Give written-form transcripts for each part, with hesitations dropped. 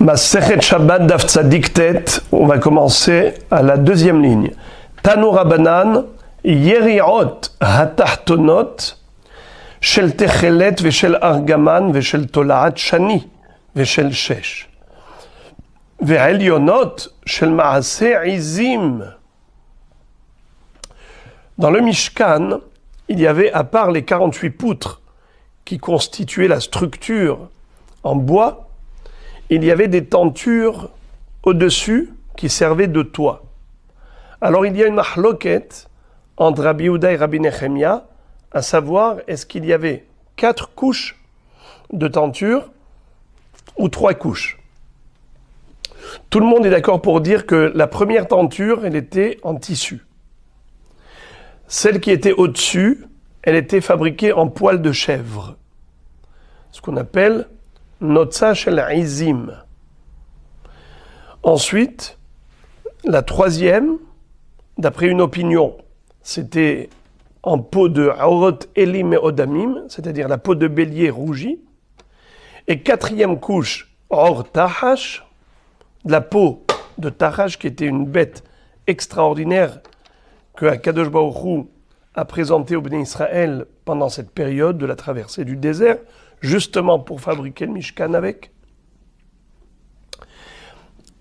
Masechet Shabbat Daf Tzadik Tet, on va commencer à la deuxième ligne. Tanu Rabanan, Yeriot Hatachtonot, Shel Techelet Veshel Argaman Veshel Tolaat Shani Veshel Shesh. Ve'elyonot Shel Maaseh Izim. Dans le Mishkan, il y avait, à part les 48 poutres qui constituaient la structure en bois, il y avait des tentures au-dessus qui servaient de toit. Alors il y a une mahloket entre Rabbi Yehuda et Rabbi Nechemia, à savoir, est-ce qu'il y avait 4 couches de tentures ou 3 couches. Tout le monde est d'accord pour dire que la première tenture, elle était en tissu. Celle qui était au-dessus, elle était fabriquée en poil de chèvre, ce qu'on appelle Notza shel Izim. Ensuite, la troisième, d'après une opinion, c'était en peau de Aurot Elim et Odamim, c'est-à-dire la peau de bélier rougie. Et quatrième couche, Or Tahash, de la peau de Tahash, qui était une bête extraordinaire que Akadosh Baruch Hu a présenté au Bnei Israël pendant cette période de la traversée du désert, justement pour fabriquer le Mishkan avec.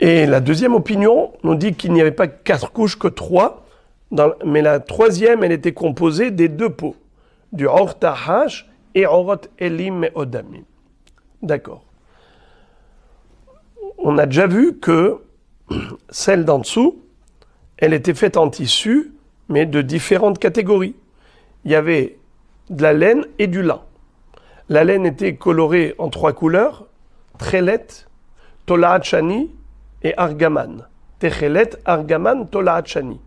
Et la deuxième opinion nous dit qu'il n'y avait pas 4 couches, que 3, mais la troisième, elle était composée des 2 peaux, du Or Tahash et Orot Elim et Odamim. D'accord. On a déjà vu que celle d'en dessous, elle était faite en tissu, mais de différentes catégories. Il y avait de la laine et du lin. La laine était colorée en 3 couleurs, Tchelet, Tolaat Shani et Argaman. Techelet, Argaman, Tolaat Shani.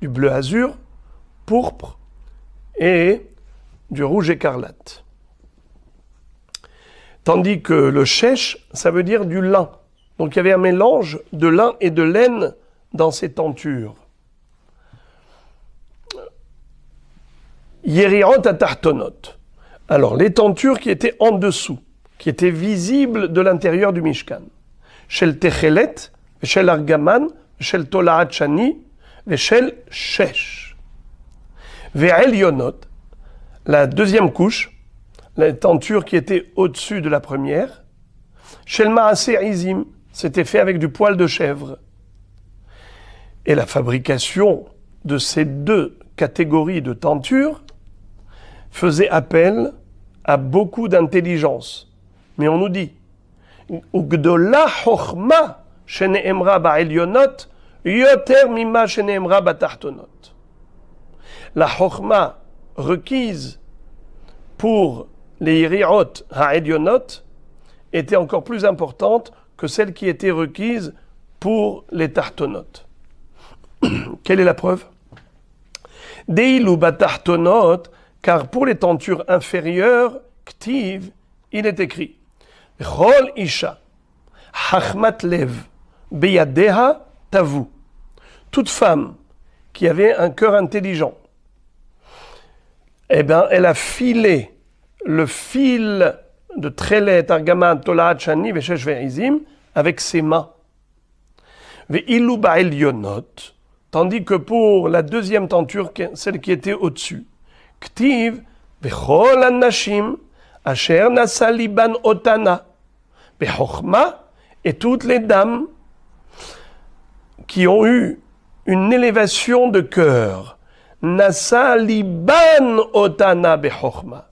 Du bleu azur, pourpre et du rouge écarlate. Tandis que le shesh, ça veut dire du lin. Donc il y avait un mélange de lin et de laine dans ces tentures. Yeriot Hatachtonot. Alors, les tentures qui étaient en dessous, qui étaient visibles de l'intérieur du Mishkan. Shel Techelet, Shel Argaman, Shel Tolaat Shani, Shel Shesh. Ve'elyonot, la deuxième couche, la tenture qui était au-dessus de la première. Shel Maaseh Izim, c'était fait avec du poil de chèvre. Et la fabrication de ces 2 catégories de tentures faisait appel à beaucoup d'intelligence. Mais on nous dit Ugdola chochma sheneemra ba'elyonot yoter mima sheneemra batachtonot. La chochma requise pour les yeriot ha'elyonot était encore plus importante que celle qui était requise pour les tachtonot. Quelle est la preuve? Deilu batachtonot, car pour les tentures inférieures, Ktiv, il est écrit Chol Isha, Hachmat Lev, Beyadeha Tavu. Toute femme qui avait un cœur intelligent, eh bien, elle a filé le fil de Tchelet, Argaman, Tolaat Shani, Veshesh Ve'izim avec ses mains. Ve'ilu ba'elyonot, tandis que pour la deuxième tenture, celle qui était au-dessus, Ktiv, Vechol Anashim, Asher Nasa Liban Otana, Bechochma, et toutes les dames qui ont eu une élévation de cœur, Nasa Liban Otana Bechochma.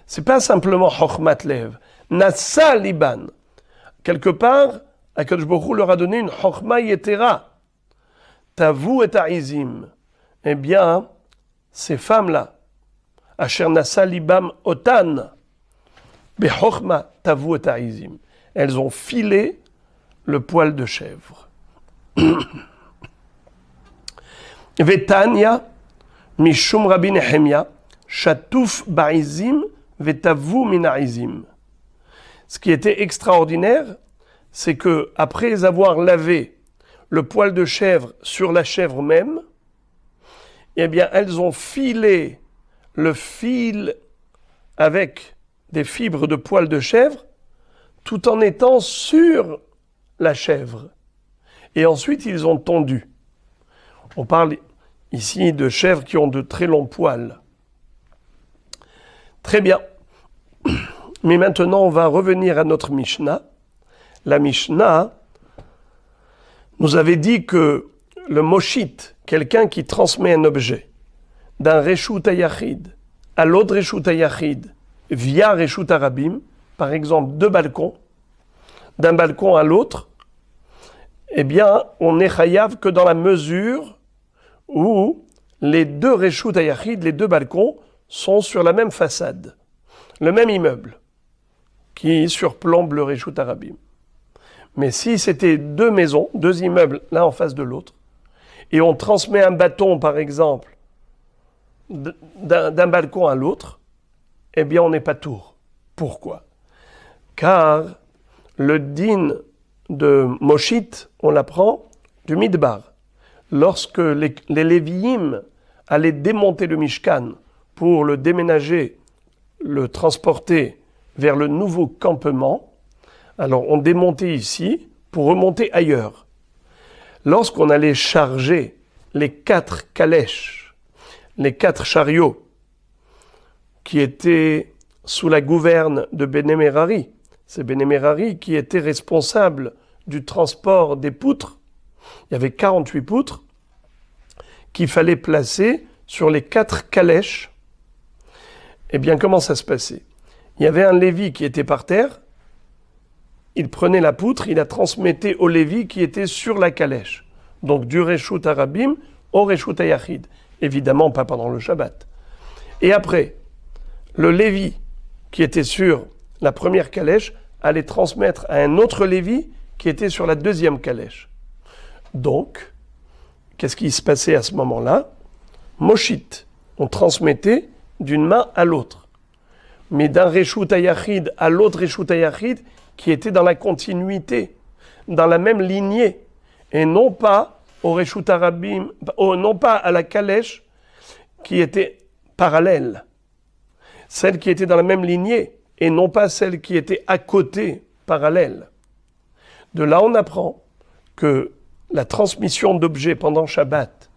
C'est pas simplement Chochmat Lev, Nasa Liban. Quelque part, Akadosh Baruch Hu leur a donné une Chochma Yetera, Tavu et Aizim. Eh bien, ces femmes-là, Asher Nasa Libam Otan, Bechochma Tavu et Aizim. Elles ont filé le poil de chèvre. Vetania, Mishum Rabbi Nechemia, Shatouf Ba'izim, Vetavu Minaizim. Ce qui était extraordinaire, c'est que après avoir lavé le poil de chèvre sur la chèvre même, eh bien, elles ont filé le fil avec des fibres de poil de chèvre tout en étant sur la chèvre. Et ensuite, ils ont tondu. On parle ici de chèvres qui ont de très longs poils. Très bien. Mais maintenant, on va revenir à notre Mishnah. La Mishnah nous avait dit que le moshit, quelqu'un qui transmet un objet d'un reshut hayachid à l'autre reshut hayachid via reshut harabim, par exemple deux balcons, d'un balcon à l'autre, eh bien, on n'est chayav que dans la mesure où les deux reshut hayachid, les deux balcons, sont sur la même façade, le même immeuble qui surplombe le reshut harabim. Mais si c'était deux maisons, deux immeubles l'un en face de l'autre, et on transmet un bâton, par exemple, d'un balcon à l'autre, eh bien on n'est pas tour. Pourquoi ? Car le din de Moshit, on l'apprend du Midbar. Lorsque les Lévi'im allaient démonter le Mishkan pour le déménager, le transporter vers le nouveau campement, alors on démontait ici pour remonter ailleurs. Lorsqu'on allait charger les 4 calèches, les 4 chariots qui étaient sous la gouverne de Béné Merari, c'est Béné Merari qui était responsable du transport des poutres. Il y avait 48 poutres qu'il fallait placer sur les 4 calèches. Eh bien, comment ça se passait ? Il y avait un Lévi qui était par terre, il prenait la poutre, il la transmettait au Lévi qui était sur la calèche. Donc du reshut harabim au reshut hayachid. Évidemment pas pendant le Shabbat. Et après, le Lévi qui était sur la première calèche allait transmettre à un autre Lévi qui était sur la deuxième calèche. Donc, qu'est-ce qui se passait à ce moment-là ? Moshit, on transmettait d'une main à l'autre. Mais d'un reshut hayachid à l'autre reshut hayachid qui était dans la continuité, dans la même lignée, et non pas au reshut harabim, non pas à la calèche qui était parallèle, celle qui était dans la même lignée, et non pas celle qui était à côté, parallèle. De là, on apprend que la transmission d'objets pendant Shabbat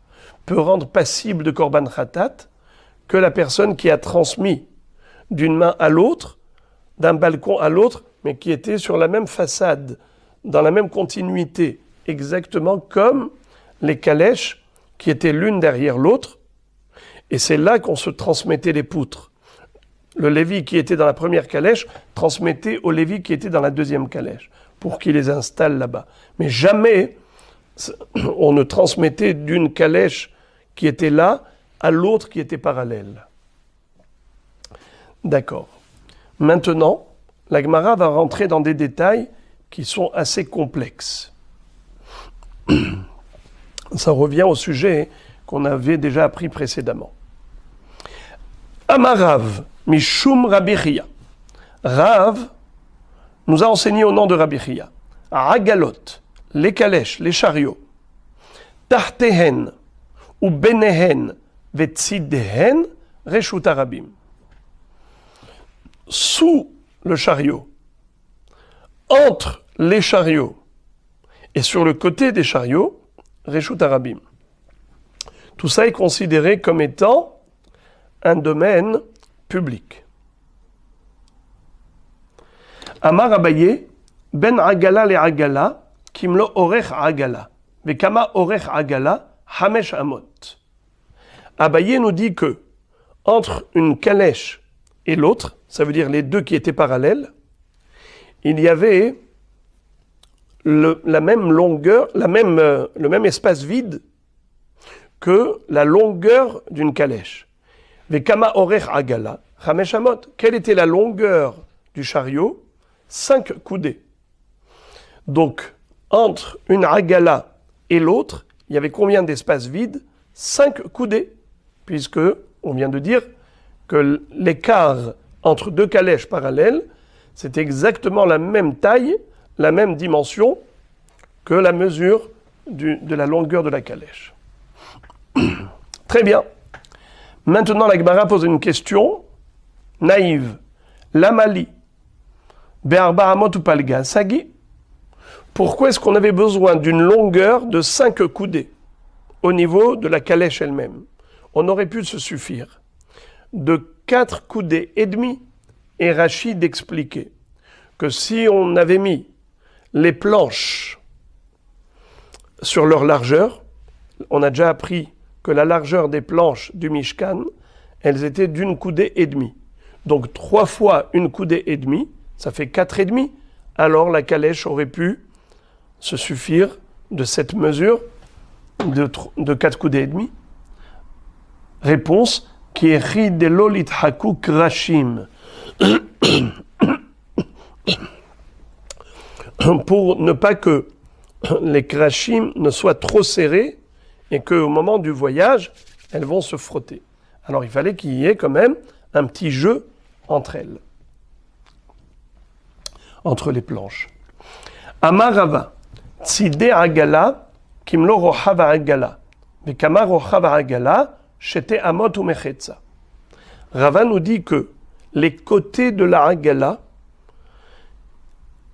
peut rendre passible de korban khatat que la personne qui a transmis d'une main à l'autre, d'un balcon à l'autre, mais qui était sur la même façade, dans la même continuité, exactement comme les calèches qui étaient l'une derrière l'autre. Et c'est là qu'on se transmettait les poutres. Le Lévi qui était dans la première calèche transmettait au Lévi qui était dans la deuxième calèche, pour qu'il les installe là-bas. Mais jamais on ne transmettait d'une calèche qui était là à l'autre qui était parallèle. D'accord. Maintenant, la Gemara va rentrer dans des détails qui sont assez complexes. Ça revient au sujet qu'on avait déjà appris précédemment. Amarav, Mishum Rabbi Chia. Rav nous a enseigné au nom de Rabbi Chia. Agalot, les calèches, les chariots. Tahtehen, ou benehen, vetzidehen, reshut harabim. Sous le chariot, entre les chariots et sur le côté des chariots, reshut harabim. Tout ça est considéré comme étant un domaine public. Amar Abaye, ben agala le agala, kimlo orech agala, vekama orech agala, hamesh amot. Abaye nous dit que entre une calèche et l'autre, ça veut dire les deux qui étaient parallèles, il y avait la même longueur, le même espace vide que la longueur d'une calèche. Vekama orech agala, chamesh amot. Quelle était la longueur du chariot ? 5 coudées. Donc, entre une agala et l'autre, il y avait combien d'espace vide ? 5 coudées, puisque on vient de dire que l'écart entre deux calèches parallèles, c'est exactement la même taille, la même dimension que la mesure de la longueur de la calèche. Très bien. Maintenant, la Gemara pose une question naïve. L'amali, be'arba amot ou palga, sagi. pourquoi est-ce qu'on avait besoin d'une longueur de 5 coudées au niveau de la calèche elle-même? On aurait pu se suffire de 4 coudées et demi. Et Rachid expliquait que si on avait mis les planches sur leur largeur, on a déjà appris que la largeur des planches du Mishkan, elles étaient d'une coudée et demie. Donc 3 fois une coudée et demie, ça fait 4 et demi. Alors la calèche aurait pu se suffire de cette mesure de 4 coudées et demi. Réponse qui est ridelo lithaku krashim. Pour ne pas que les krashim ne soient trop serrés et qu'au moment du voyage, elles vont se frotter. Alors il fallait qu'il y ait quand même un petit jeu entre elles, entre les planches. Amarava, tzide agala, kimlo rochava agala, vekama rochava agala, shete amot ou mechetza. Rava nous dit que les côtés de la agala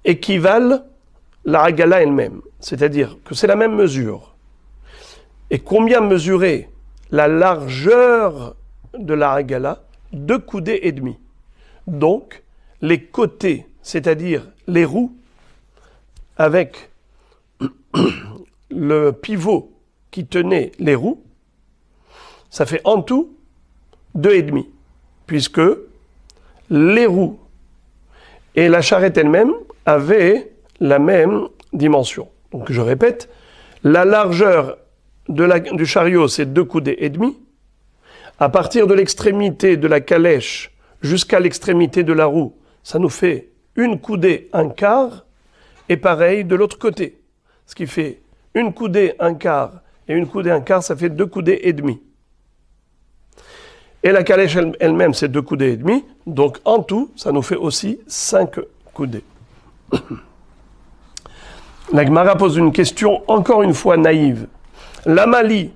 équivalent la agala elle-même, c'est-à-dire que c'est la même mesure. Et combien mesurer la largeur de la agala? 2 coudées et demi. Donc, les côtés, c'est-à-dire les roues, avec le pivot qui tenait les roues, ça fait en tout 2 et demi, puisque les roues et la charrette elle-même avaient la même dimension. Donc je répète, la largeur du chariot c'est 2 coudées et demi. À partir de l'extrémité de la calèche jusqu'à l'extrémité de la roue, ça nous fait 1 coudée, 1/4, et pareil de l'autre côté. Ce qui fait 1 coudée, 1/4 et 1 coudée, 1/4, ça fait 2 coudées et demi. Et la calèche elle-même, c'est 2 coudées et demi. Donc, en tout, ça nous fait aussi 5 coudées. La Gemara pose une question, encore une fois naïve. La Mali,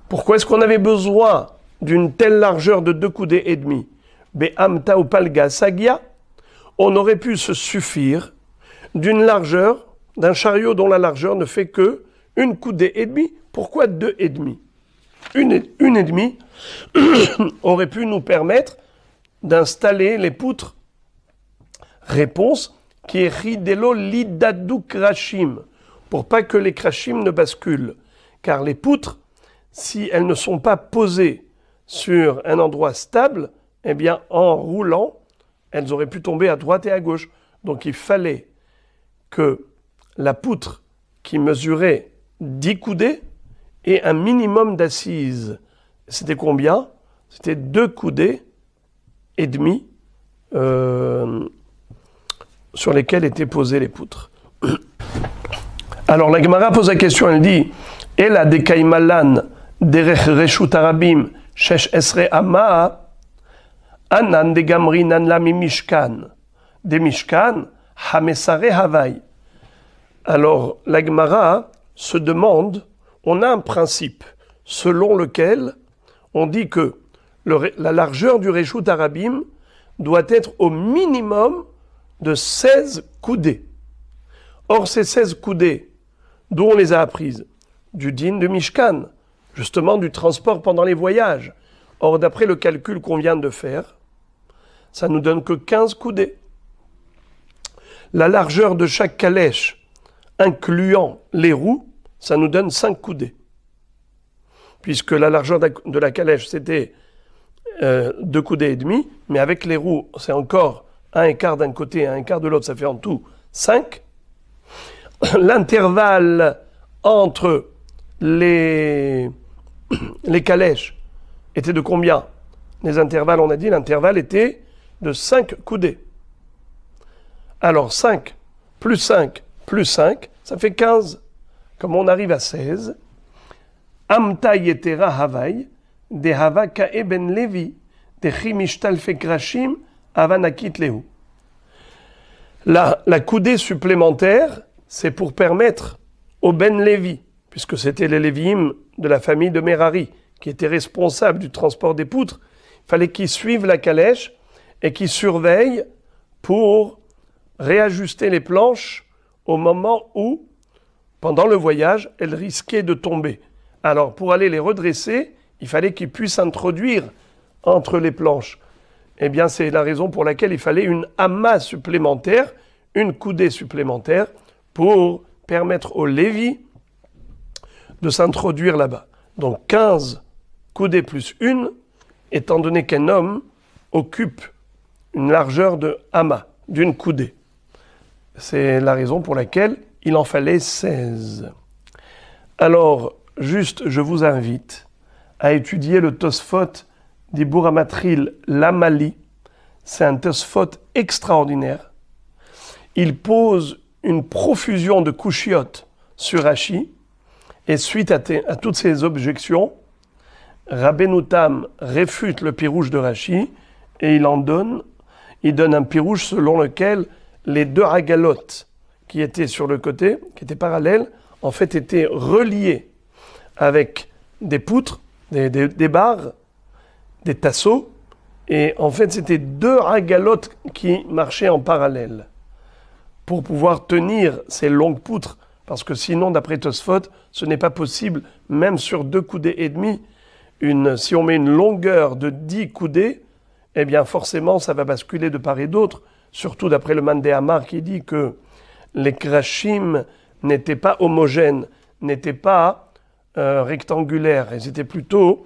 pourquoi est-ce qu'on avait besoin d'une telle largeur de 2 coudées et demi? Be'amta ou palga sagia, on aurait pu se suffire d'une largeur, d'un chariot dont la largeur ne fait que 1 coudée et demi. Pourquoi 2 et demi? Une et demie aurait pu nous permettre d'installer les poutres. Réponse qui est ridelo lidadou krashim, pour pas que les krashim ne basculent. Car les poutres, si elles ne sont pas posées sur un endroit stable, eh bien en roulant, elles auraient pu tomber à droite et à gauche. Donc il fallait que la poutre qui mesurait 10 coudées et un minimum d'assises. C'était combien? C'était 2 coudées et demi sur lesquelles étaient posées les poutres. Alors la Gemara pose la question, elle dit Ela de kaimalan derech reshut arabim shesh esre ama anan de gamrinan la mimishkan de mishkan hamesare havai. Alors la Gemara se demande, on a un principe selon lequel on dit que la largeur du Reshut Arabim doit être au minimum de 16 coudées. Or, ces 16 coudées, d'où on les a apprises? Du din de Mishkan, justement du transport pendant les voyages. Or, d'après le calcul qu'on vient de faire, ça nous donne que 15 coudées. La largeur de chaque calèche, incluant les roues, ça nous donne 5 coudées. Puisque la largeur de la calèche, c'était 2 coudées et demi, mais avec les roues, c'est encore 1/4 d'un côté et 1/4 de l'autre, ça fait en tout 5. L'intervalle entre les calèches était de combien? Les intervalles, on a dit, l'intervalle était de 5 coudées. Alors 5 plus 5 plus 5, ça fait 15. Comme on arrive à 16, Amta yetera havai, de hava ka'e ben levi, de chimishtal fe krashim, avanakit lehu. La coudée supplémentaire, c'est pour permettre au Ben Lévi, puisque c'était les Lévi'im de la famille de Merari, qui étaient responsables du transport des poutres, il fallait qu'ils suivent la calèche et qu'ils surveillent pour réajuster les planches au moment où, pendant le voyage, elles risquaient de tomber. Alors, pour aller les redresser, il fallait qu'ils puissent s'introduire entre les planches. Eh bien, c'est la raison pour laquelle il fallait une amas supplémentaire, une coudée supplémentaire, pour permettre aux Lévi de s'introduire là-bas. Donc 15 coudées plus une, étant donné qu'un homme occupe une largeur de amas, d'une coudée. C'est la raison pour laquelle il en fallait 16. Alors, juste, je vous invite à étudier le Tosfot d'Ibur Amatril Lamali. C'est un Tosfot extraordinaire. Il pose une profusion de couchiotes sur Rashi, et suite à toutes ces objections, Rabbeinu Tam réfute le pirouche de Rashi, et il donne un pirouche selon lequel les deux ragalotes qui étaient sur le côté, qui étaient parallèles, en fait étaient reliés avec des poutres, des barres, des tasseaux, et en fait c'était deux ragalotes qui marchaient en parallèle pour pouvoir tenir ces longues poutres, parce que sinon, d'après Tosfot, ce n'est pas possible, même sur 2 coudées et demi, si on met une longueur de 10 coudées, eh bien forcément ça va basculer de part et d'autre, surtout d'après le Mandé Amar qui dit que les krashim n'étaient pas homogènes, n'étaient pas rectangulaires, ils étaient plutôt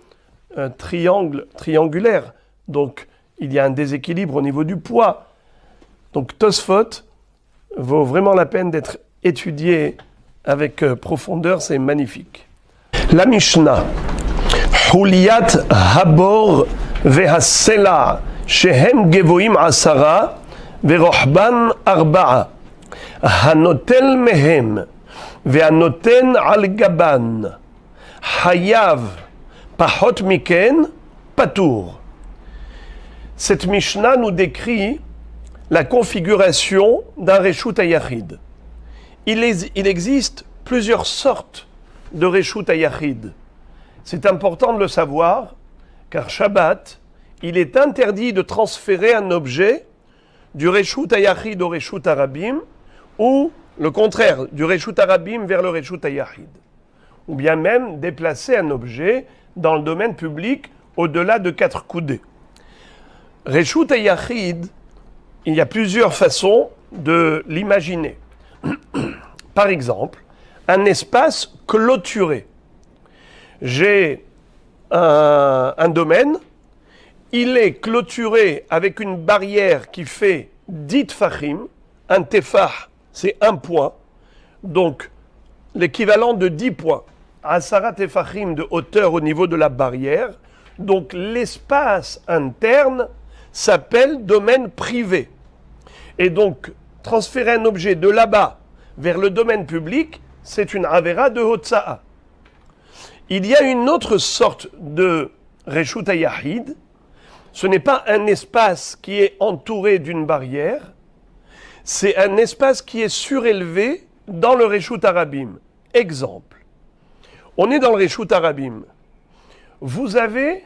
triangulaires. Donc il y a un déséquilibre au niveau du poids. Donc Tosfot vaut vraiment la peine d'être étudié avec profondeur, c'est magnifique. La Mishnah, Huliyat Habor Vehasela Shehem Gevoim Asara Verohban Arba'a Hanotel Mehem Veanoten Al Gaban Hayav Pahot Miken Patour. Cette Mishnah nous décrit la configuration d'un Reshut HaYachid. Il existe plusieurs sortes de Reshut HaYachid. C'est important de le savoir, car Shabbat, il est interdit de transférer un objet du Reshut HaYachid au Reshut HaRabim, ou le contraire, du Reshut HaRabim vers le Reshut HaYachid. Ou bien même déplacer un objet dans le domaine public au-delà de 4 coudées. Reshut HaYachid, il y a plusieurs façons de l'imaginer. Par exemple, un espace clôturé. J'ai un domaine, il est clôturé avec une barrière qui fait 10 tfachim. Un tefach, c'est 1 point, donc l'équivalent de 10 points. Asara tefachim de hauteur au niveau de la barrière. Donc l'espace interne s'appelle domaine privé. Et donc, transférer un objet de là-bas vers le domaine public, c'est une avéra de Hotza'a. Il y a une autre sorte de Reshut HaYachid. Ce n'est pas un espace qui est entouré d'une barrière, c'est un espace qui est surélevé dans le Reshut HaRabim. Exemple, on est dans le Reshut HaRabim. Vous avez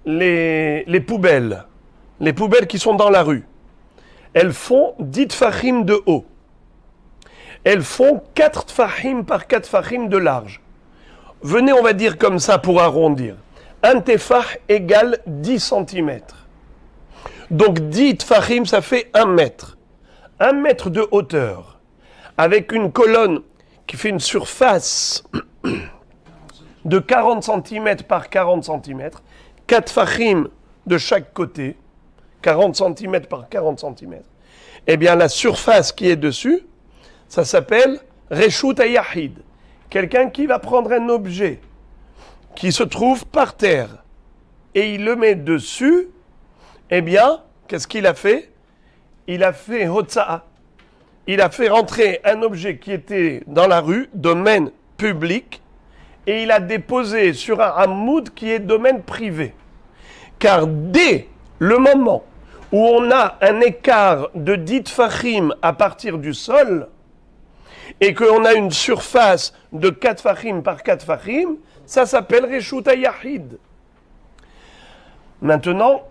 les poubelles qui sont dans la rue. Elles font 10 tfachim de haut. Elles font 4 tfachim par 4 tfachim de large. Venez, on va dire comme ça pour arrondir. Un tefach égale 10 cm. Donc 10 tfachim, ça fait 1 mètre. 1 mètre de hauteur. Avec une colonne qui fait une surface de 40 cm par 40 cm. 4 tfachim de chaque côté. 40 cm par 40 cm. Eh bien, la surface qui est dessus, ça s'appelle Reshut HaYachid. Quelqu'un qui va prendre un objet qui se trouve par terre et il le met dessus, eh bien, qu'est-ce qu'il a fait? Il a fait Hotza'a. Il a fait rentrer un objet qui était dans la rue, domaine public, et il a déposé sur un hamoud qui est domaine privé. Car dès le moment où on a un écart de 10 tfachim à partir du sol, et qu'on a une surface de 4 tfachim par 4 tfachim, ça s'appelle Reshut HaYachid. Maintenant,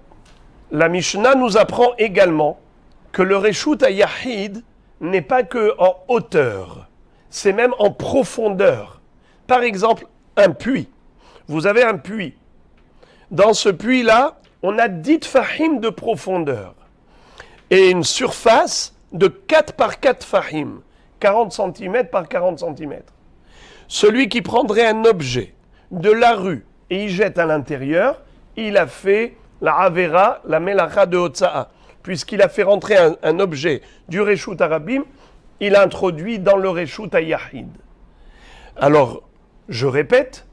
la Mishnah nous apprend également que le Reshut HaYachid n'est pas que en hauteur, c'est même en profondeur. Par exemple, un puits. Vous avez un puits. Dans ce puits-là, on a 10 fahim de profondeur et une surface de 4 par 4 fahim, 40 cm par 40 cm. Celui qui prendrait un objet de la rue et y jette à l'intérieur, il a fait la avera, la melacha de Hotza'a. Puisqu'il a fait rentrer un objet du Reshut Arabim, il a introduit dans le Reshut Hayahid. Alors, je répète,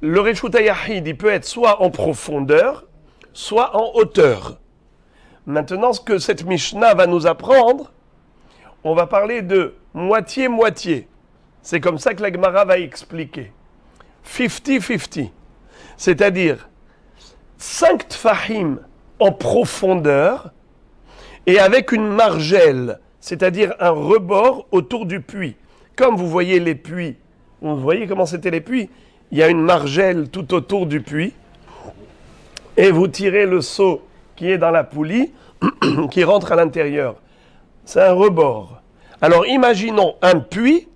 le Reshut Hayahid, il peut être soit en profondeur, soit en hauteur. Maintenant, ce que cette Mishnah va nous apprendre, on va parler de moitié-moitié. C'est comme ça que la Gemara va expliquer. 50-50. C'est-à-dire 5 tfahim en profondeur et avec une margelle, c'est-à-dire un rebord autour du puits. Comme vous voyez les puits, vous voyez comment c'était les puits? Il y a une margelle tout autour du puits et vous tirez le seau qui est dans la poulie qui rentre à l'intérieur. C'est un rebord. Alors imaginons un puits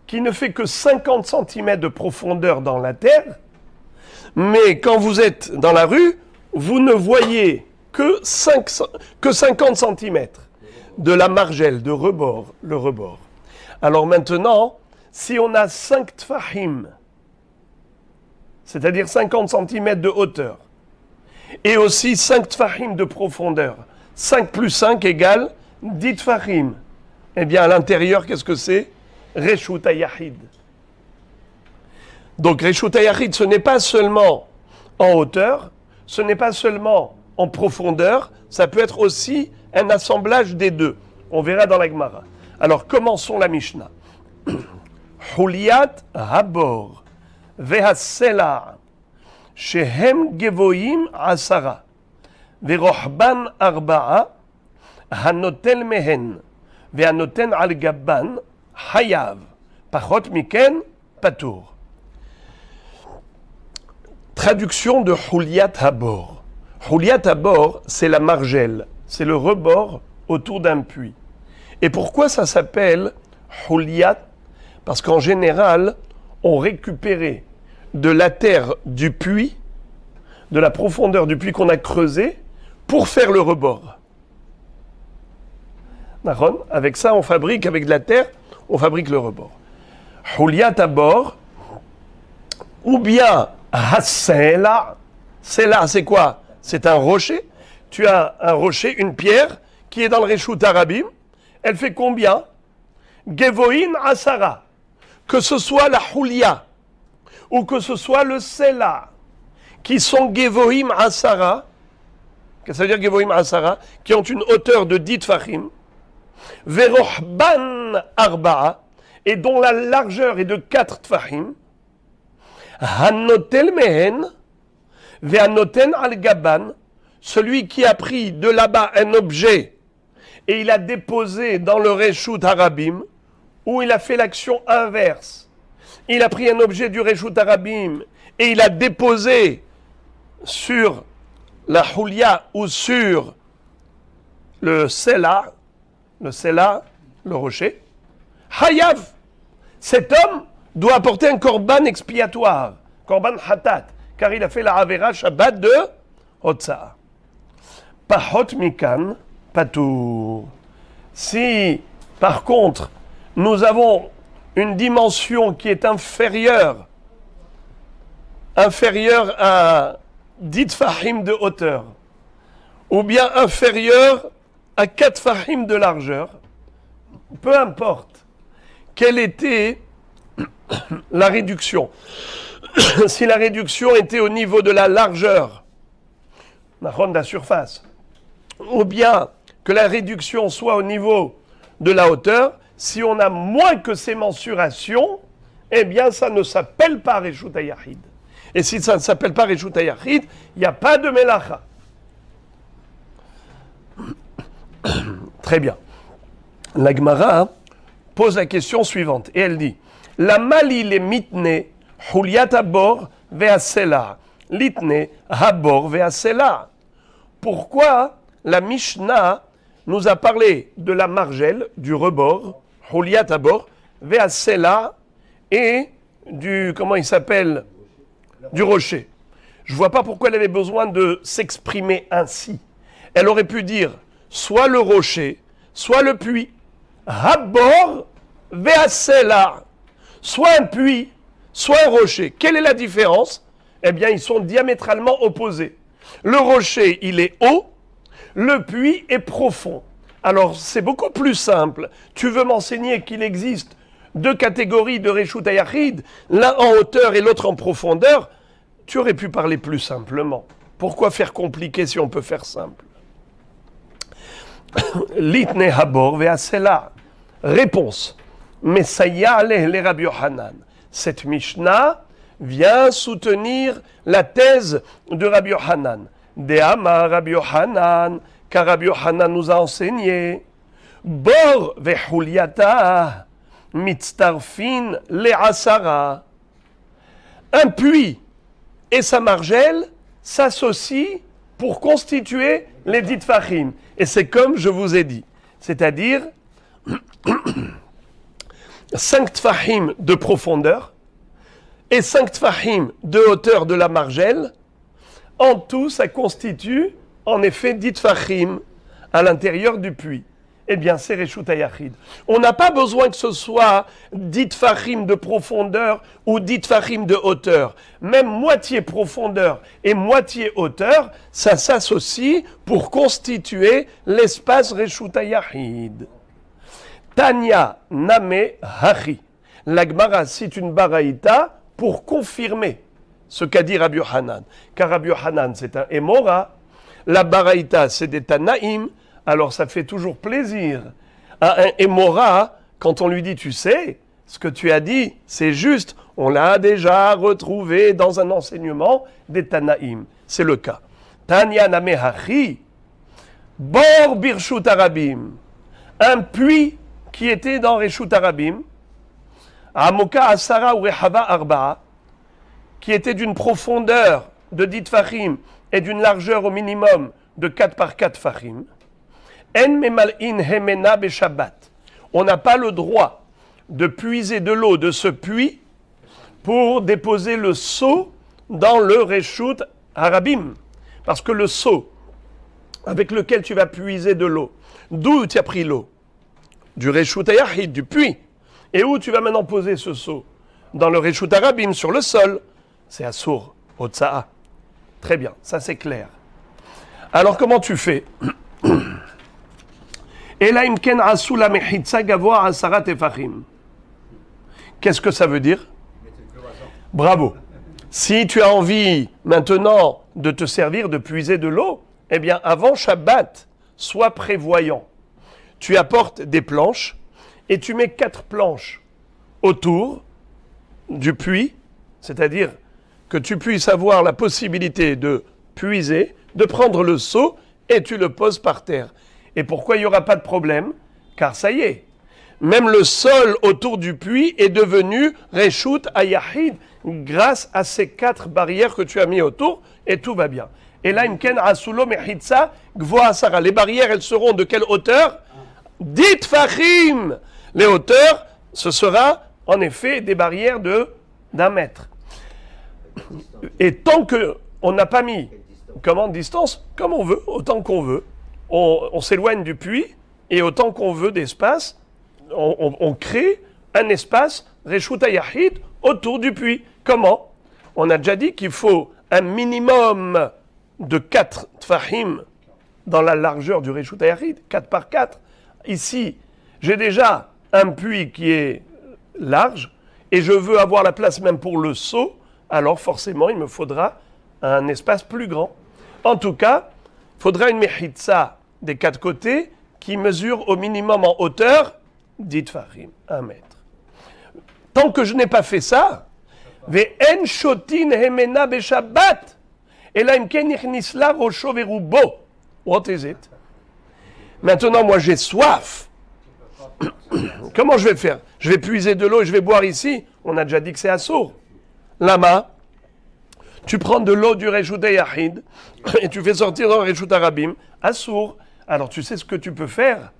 qui ne fait que 50 cm de profondeur dans la terre, mais quand vous êtes dans la rue, vous ne voyez que 50 cm de la margelle, de rebord, le rebord. Alors maintenant, si on a 5 tfahim, c'est-à-dire 50 cm de hauteur, et aussi 5 tfahim de profondeur, 5 plus 5 égale 10 tfahim, eh bien à l'intérieur, qu'est-ce que c'est? Reshut Hayahid. Donc Reshut Hayahid, ce n'est pas seulement en hauteur, ce n'est pas seulement en profondeur, ça peut être aussi un assemblage des deux. On verra dans la Gemara. Alors commençons la Mishnah. Huliat habor vehasela shehem gevoim asara verohban arba'a hanotel mehen vehanoten al gabban hayav pachot miken patour. Traduction de Huliat Habor. Huliat Habor, c'est la margelle, c'est le rebord autour d'un puits. Et pourquoi ça s'appelle Huliat? Parce qu'en général, on récupérait de la terre du puits, de la profondeur du puits qu'on a creusé, pour faire le rebord. Avec ça, on fabrique, avec de la terre, on fabrique le rebord. Huliat Habor, ou bien Hassela. Sela, c'est quoi? C'est un rocher. Tu as un rocher, une pierre, qui est dans le Reshut Arabim. Elle fait combien? Gevoin Asara. Que ce soit la Hulia, ou que ce soit le Sela, qui sont Gevoim Asara. Qu'est-ce que ça veut dire Gevoim Asara? Qui ont une hauteur de 10 tfachim. Verohban Arba'a. Et dont la largeur est de 4 tfachim. Hanotel mehen, ve'anoten al gaban, celui qui a pris de là-bas un objet et il a déposé dans le Reshut Arabim, où il a fait l'action inverse. Il a pris un objet du Reshut Arabim et il a déposé sur la Hulia ou sur le Sela, le rocher. Hayav, cet homme doit apporter un korban expiatoire, korban hatat, car il a fait la avera Shabbat de Hotza'a. Pachot mikan patour. Si, par contre, nous avons une dimension qui est inférieure à 10 fahim de hauteur, ou bien inférieure à 4 fahim de largeur, peu importe quelle était la réduction. Si la réduction était au niveau de la largeur, de la surface, ou bien que la réduction soit au niveau de la hauteur, si on a moins que ces mensurations, eh bien ça ne s'appelle pas Reshut Hayahid. Et si ça ne s'appelle pas Reshut Hayahid, il n'y a pas de Melacha. Très bien. La Gemara pose la question suivante, et elle dit: la mali le mitne Huliat Habor ve'asela litne Habor ve'asela. Pourquoi la Mishnah nous a parlé de la margelle, du rebord, Huliat abord, Ve'asela, et du, comment il s'appelle, du rocher. Je ne vois pas pourquoi elle avait besoin de s'exprimer ainsi. Elle aurait pu dire soit le rocher, soit le puits. Habor, Ve'asela, soit un puits, soit un rocher. Quelle est la différence? Eh bien, ils sont diamétralement opposés. Le rocher, il est haut, le puits est profond. Alors, c'est beaucoup plus simple. Tu veux m'enseigner qu'il existe deux catégories de Reshut HaYachid, l'un en hauteur et l'autre en profondeur. Tu aurais pu parler plus simplement. Pourquoi faire compliqué si on peut faire simple? Litne Habor ve'asela. Réponse. Mesaya le Rabbi Yohanan. Cette Mishnah vient soutenir la thèse de Rabbi Yohanan. De'ama Rabbi Yohanan, car Rabbi Yohanan nous a enseigné. Bor ve'huliata mitztarfin le'asara. Un puits et sa margelle s'associent pour constituer les dites fachim. Et c'est comme je vous ai dit. C'est-à-dire 5 tfahim de profondeur et 5 tfahim de hauteur de la margelle. En tout, ça constitue en effet 10 tfahim à l'intérieur du puits. Eh bien, c'est Reshut HaYachid. On n'a pas besoin que ce soit 10 tfahim de profondeur ou 10 tfahim de hauteur. Même moitié profondeur et moitié hauteur, ça s'associe pour constituer l'espace Reshut HaYachid. Tanya Name Hachi. La Gemara cite une baraïta pour confirmer ce qu'a dit Rabbi Yohanan. Car Rabbi Yohanan, c'est un Emora. La baraïta, c'est des Tanaïm. Alors ça fait toujours plaisir à un Emora quand on lui dit, tu sais, ce que tu as dit, c'est juste. On l'a déjà retrouvé dans un enseignement des Tanaïm. C'est le cas. Tanya Name Hachi. Bor Birshut Arabim. Un puits qui était dans Reshut Arabim, Amoka Asara ou Rehava Arba'a, qui était d'une profondeur de 10 tfachim et d'une largeur au minimum de 4 par 4 tfachim. En memal'in hemena beshabbat. On n'a pas le droit de puiser de l'eau de ce puits pour déposer le seau dans le Reshut Arabim. Parce que le seau avec lequel tu vas puiser de l'eau, d'où tu as pris l'eau? Du Reshut HaYachid, du puits. Et où tu vas maintenant poser ce seau? Dans le Reshut Arabim, sur le sol. C'est Assour, Otsa'a. Très bien, ça c'est clair. Alors comment tu fais? Elaimken asu la mechitza gavoa asara tefachim. Qu'est-ce que ça veut dire? Bravo. Si tu as envie maintenant de te servir de puiser de l'eau, eh bien avant Shabbat, sois prévoyant. Tu apportes des planches et tu mets 4 planches autour du puits, c'est-à-dire que tu puisses avoir la possibilité de puiser, de prendre le seau et tu le poses par terre. Et pourquoi il n'y aura pas de problème? Car ça y est, même le sol autour du puits est devenu Reshut HaYachid grâce à ces 4 barrières que tu as mis autour et tout va bien. Et là, imken asulo mechitza gvoa asara. Les barrières, elles seront de quelle hauteur? 10 tfachim. Les hauteurs, ce sera en effet des barrières d'1 mètre. Et tant qu'on n'a pas mis, comment, distance? Comme on veut, autant qu'on veut. On s'éloigne du puits et autant qu'on veut d'espace, on crée un espace Reshut HaYachid autour du puits. Comment? On a déjà dit qu'il faut un minimum de 4 tfachim dans la largeur du Reshut HaYachid, 4 par 4. Ici, j'ai déjà un puits qui est large et je veux avoir la place même pour le seau, alors forcément il me faudra un espace plus grand. En tout cas, il faudra une mechitza des 4 côtés qui mesure au minimum en hauteur 10 tfachim, 1 mètre. Tant que je n'ai pas fait ça, ve'en shotin hemena beshabbat, ela imken yichnis la rosho verubo. What is it? Maintenant, moi, j'ai soif. Comment je vais faire? Je vais puiser de l'eau et je vais boire ici. On a déjà dit que c'est Assour. Lama, tu prends de l'eau du Reshut HaYachid et tu fais sortir dans le Reshut Arabim. Assour. Alors tu sais ce que tu peux faire?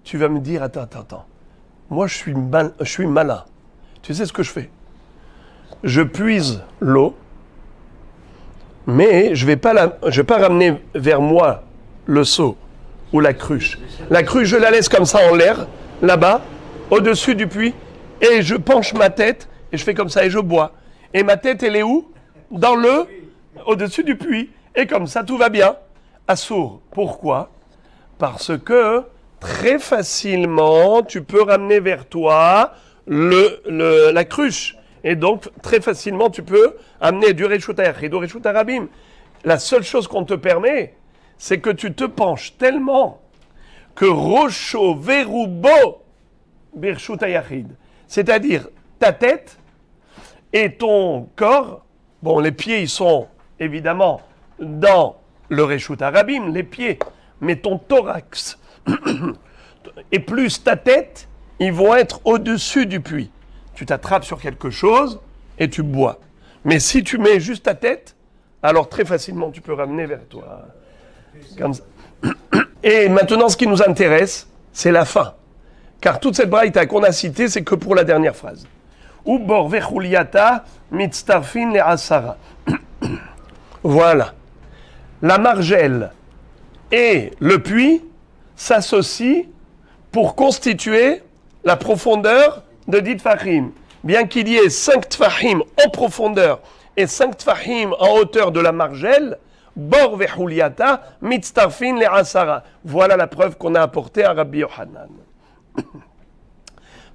Tu vas me dire, attends. Moi je suis malin. Tu sais ce que je fais? Je puise l'eau, mais je vais pas ramener vers moi le seau ou la cruche. La cruche, je la laisse comme ça en l'air, là-bas, au-dessus du puits, et je penche ma tête, et je fais comme ça, et je bois. Et ma tête, elle est où? Au-dessus du puits. Et comme ça, tout va bien. Assour. Pourquoi? Parce que très facilement, tu peux ramener vers toi la cruche. Et donc, très facilement, tu peux amener du Reshut HaYachid au Reshut HaRabim. La seule chose qu'on te permet, c'est que tu te penches tellement que Rocho Verubo Birshut HaYachid. C'est-à-dire, ta tête et ton corps, bon, les pieds, ils sont évidemment dans le Reshut HaRabim, les pieds, mais ton thorax et plus ta tête, ils vont être au-dessus du puits. Tu t'attrapes sur quelque chose et tu bois. Mais si tu mets juste ta tête, alors très facilement tu peux ramener vers toi. Comme ça. Et maintenant, ce qui nous intéresse, c'est la fin. Car toute cette braïta qu'on a citée, c'est que pour la dernière phrase. Ubor vechuliata mitztarfin le asara. Voilà. La margelle et le puits s'associent pour constituer la profondeur de 10 tfachim. Bien qu'il y ait 5 tfachim en profondeur et 5 tfachim en hauteur de la margelle, bor vechuliata mitztarfin le asara. Voilà la preuve qu'on a apportée à Rabbi Yochanan.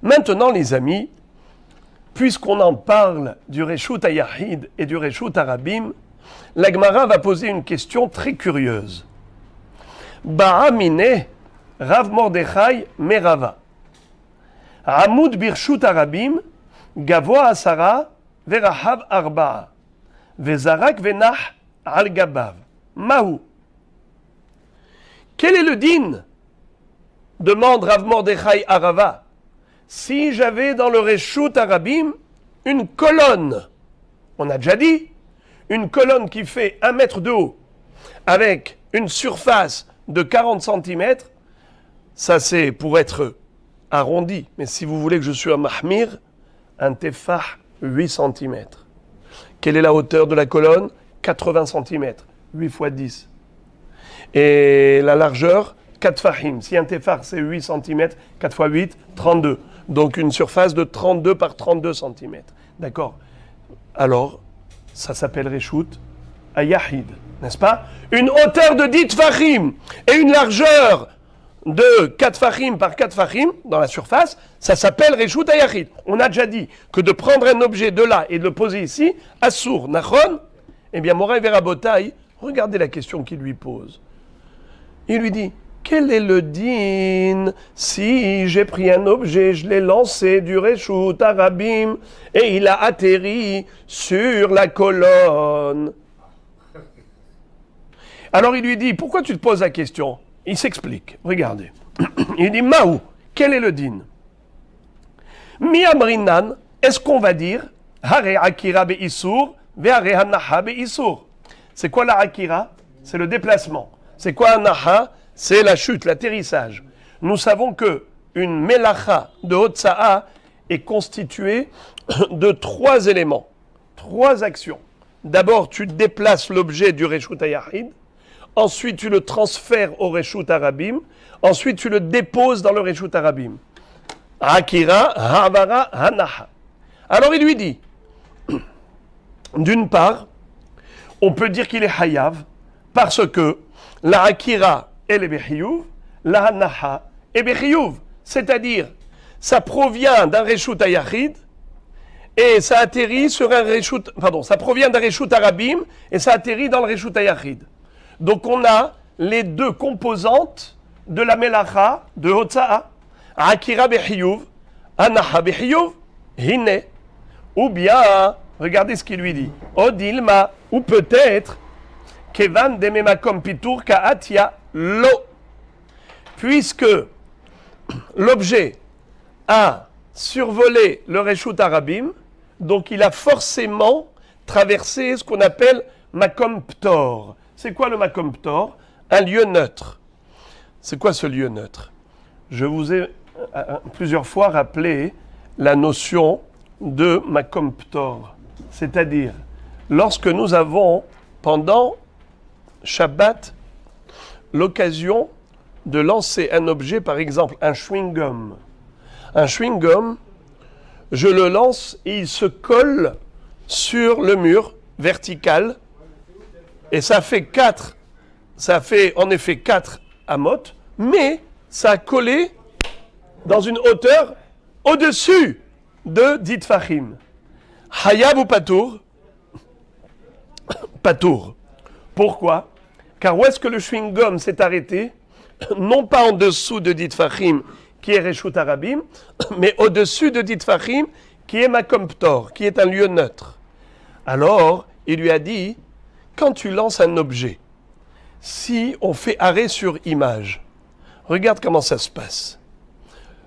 Maintenant, les amis, puisqu'on en parle du Reshut HaYachid et du Reshut HaRabim, la Gemara va poser une question très curieuse. Ba'amine Rav Mordechai Merava. Amud Birshut HaRabim, Gavoa Asara, Verahav Arba'a, Vezarak Venach Al Gabav. Mahu. Quel est le din? Demande Rav Mordechai Arava. Si j'avais dans le Reshut HaRabim une colonne, on a déjà dit, une colonne qui fait 1 mètre de haut, avec une surface de 40 cm, ça c'est pour être arrondi. Mais si vous voulez que je sois un mahmir, un tefah 8 cm. Quelle est la hauteur de la colonne? 80 cm, 8 x 10. Et la largeur, 4 fahim. Si un tefah c'est 8 cm, 4 x 8, 32. Donc une surface de 32 par 32 cm. D'accord? Alors, ça s'appelle Reshut HaYachid, n'est-ce pas? Une hauteur de 10 tfachim et une largeur de 4 fachim par 4 fachim dans la surface, ça s'appelle Reshut HaYachid. On a déjà dit que de prendre un objet de là et de le poser ici, assour, nachon, eh bien, Moray Verabotai, regardez la question qu'il lui pose. Il lui dit, quel est le din si j'ai pris un objet, je l'ai lancé du Reshut HaRabim et il a atterri sur la colonne? Alors il lui dit, pourquoi tu te poses la question? Il s'explique, regardez. Il dit, Maou, quel est le din? Miamrinan, est-ce qu'on va dire, Hare Akira Be'isur, Ve'are Hanaha Be'isur? C'est quoi la Akira? C'est le déplacement. C'est quoi un Naha? C'est la chute, l'atterrissage. Nous savons que une melacha de Hotsa'a est constituée de 3 éléments, 3 actions. D'abord, tu déplaces l'objet du Reshut HaYachid. Ensuite, tu le transfères au Reshut HaRabim. Ensuite, tu le déposes dans le Reshut HaRabim. Akira, Havara, Hanaha. Alors, il lui dit, d'une part, on peut dire qu'il est Hayav, parce que la Akira, elle est Bechiyuv, la Hanaha est Bechiyuv. C'est-à-dire, ça provient d'un Reshut HaYachid, et ça atterrit sur un Reshut, ça provient d'un Reshut HaRabim, et ça atterrit dans le Reshut HaYachid. Donc on a les 2 composantes de la Melacha de Hotsa'a. Akira Bechiyuv, Hanaha Bechiyuv, Hine. Ou bien, regardez ce qu'il lui dit. Odilma, ou peut-être, Kevan Dememakom Pitur Ka'atia Lo. Puisque l'objet a survolé le Reshut HaRabim, donc il a forcément traversé ce qu'on appelle Makom Ptor. C'est quoi le Makom Ptor? Un lieu neutre. C'est quoi ce lieu neutre? Je vous ai plusieurs fois rappelé la notion de makom ptor, c'est-à-dire lorsque nous avons pendant Shabbat l'occasion de lancer un objet, par exemple un chewing-gum. Un chewing-gum, je le lance et il se colle sur le mur vertical et ça fait en effet 4 amotes, mais ça a collé dans une hauteur au-dessus de dit Fahim. Hayab ou Patour? Patour. Pourquoi? Car où est-ce que le chewing-gum s'est arrêté? Non pas en dessous de dit Fahim, qui est Reshut Arabim, mais au-dessus de dit Fahim, qui est Makom Ptor, qui est un lieu neutre. Alors, il lui a dit, quand tu lances un objet, si on fait arrêt sur image, regarde comment ça se passe.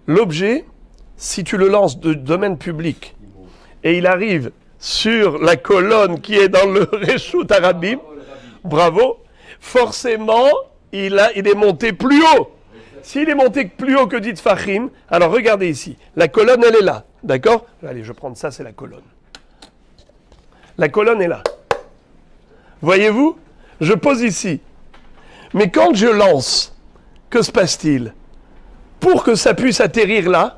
L'objet, si tu le lances de domaine public, et il arrive sur la colonne qui est dans le Reshut Arabim, bravo, forcément, il est monté plus haut. S'il est monté plus haut que dit Fahim, alors regardez ici, la colonne elle est là, d'accord? Allez, je vais prendre ça, c'est la colonne. La colonne est là. Voyez-vous? Je pose ici. Mais quand je lance, que se passe-t-il? Pour que ça puisse atterrir là,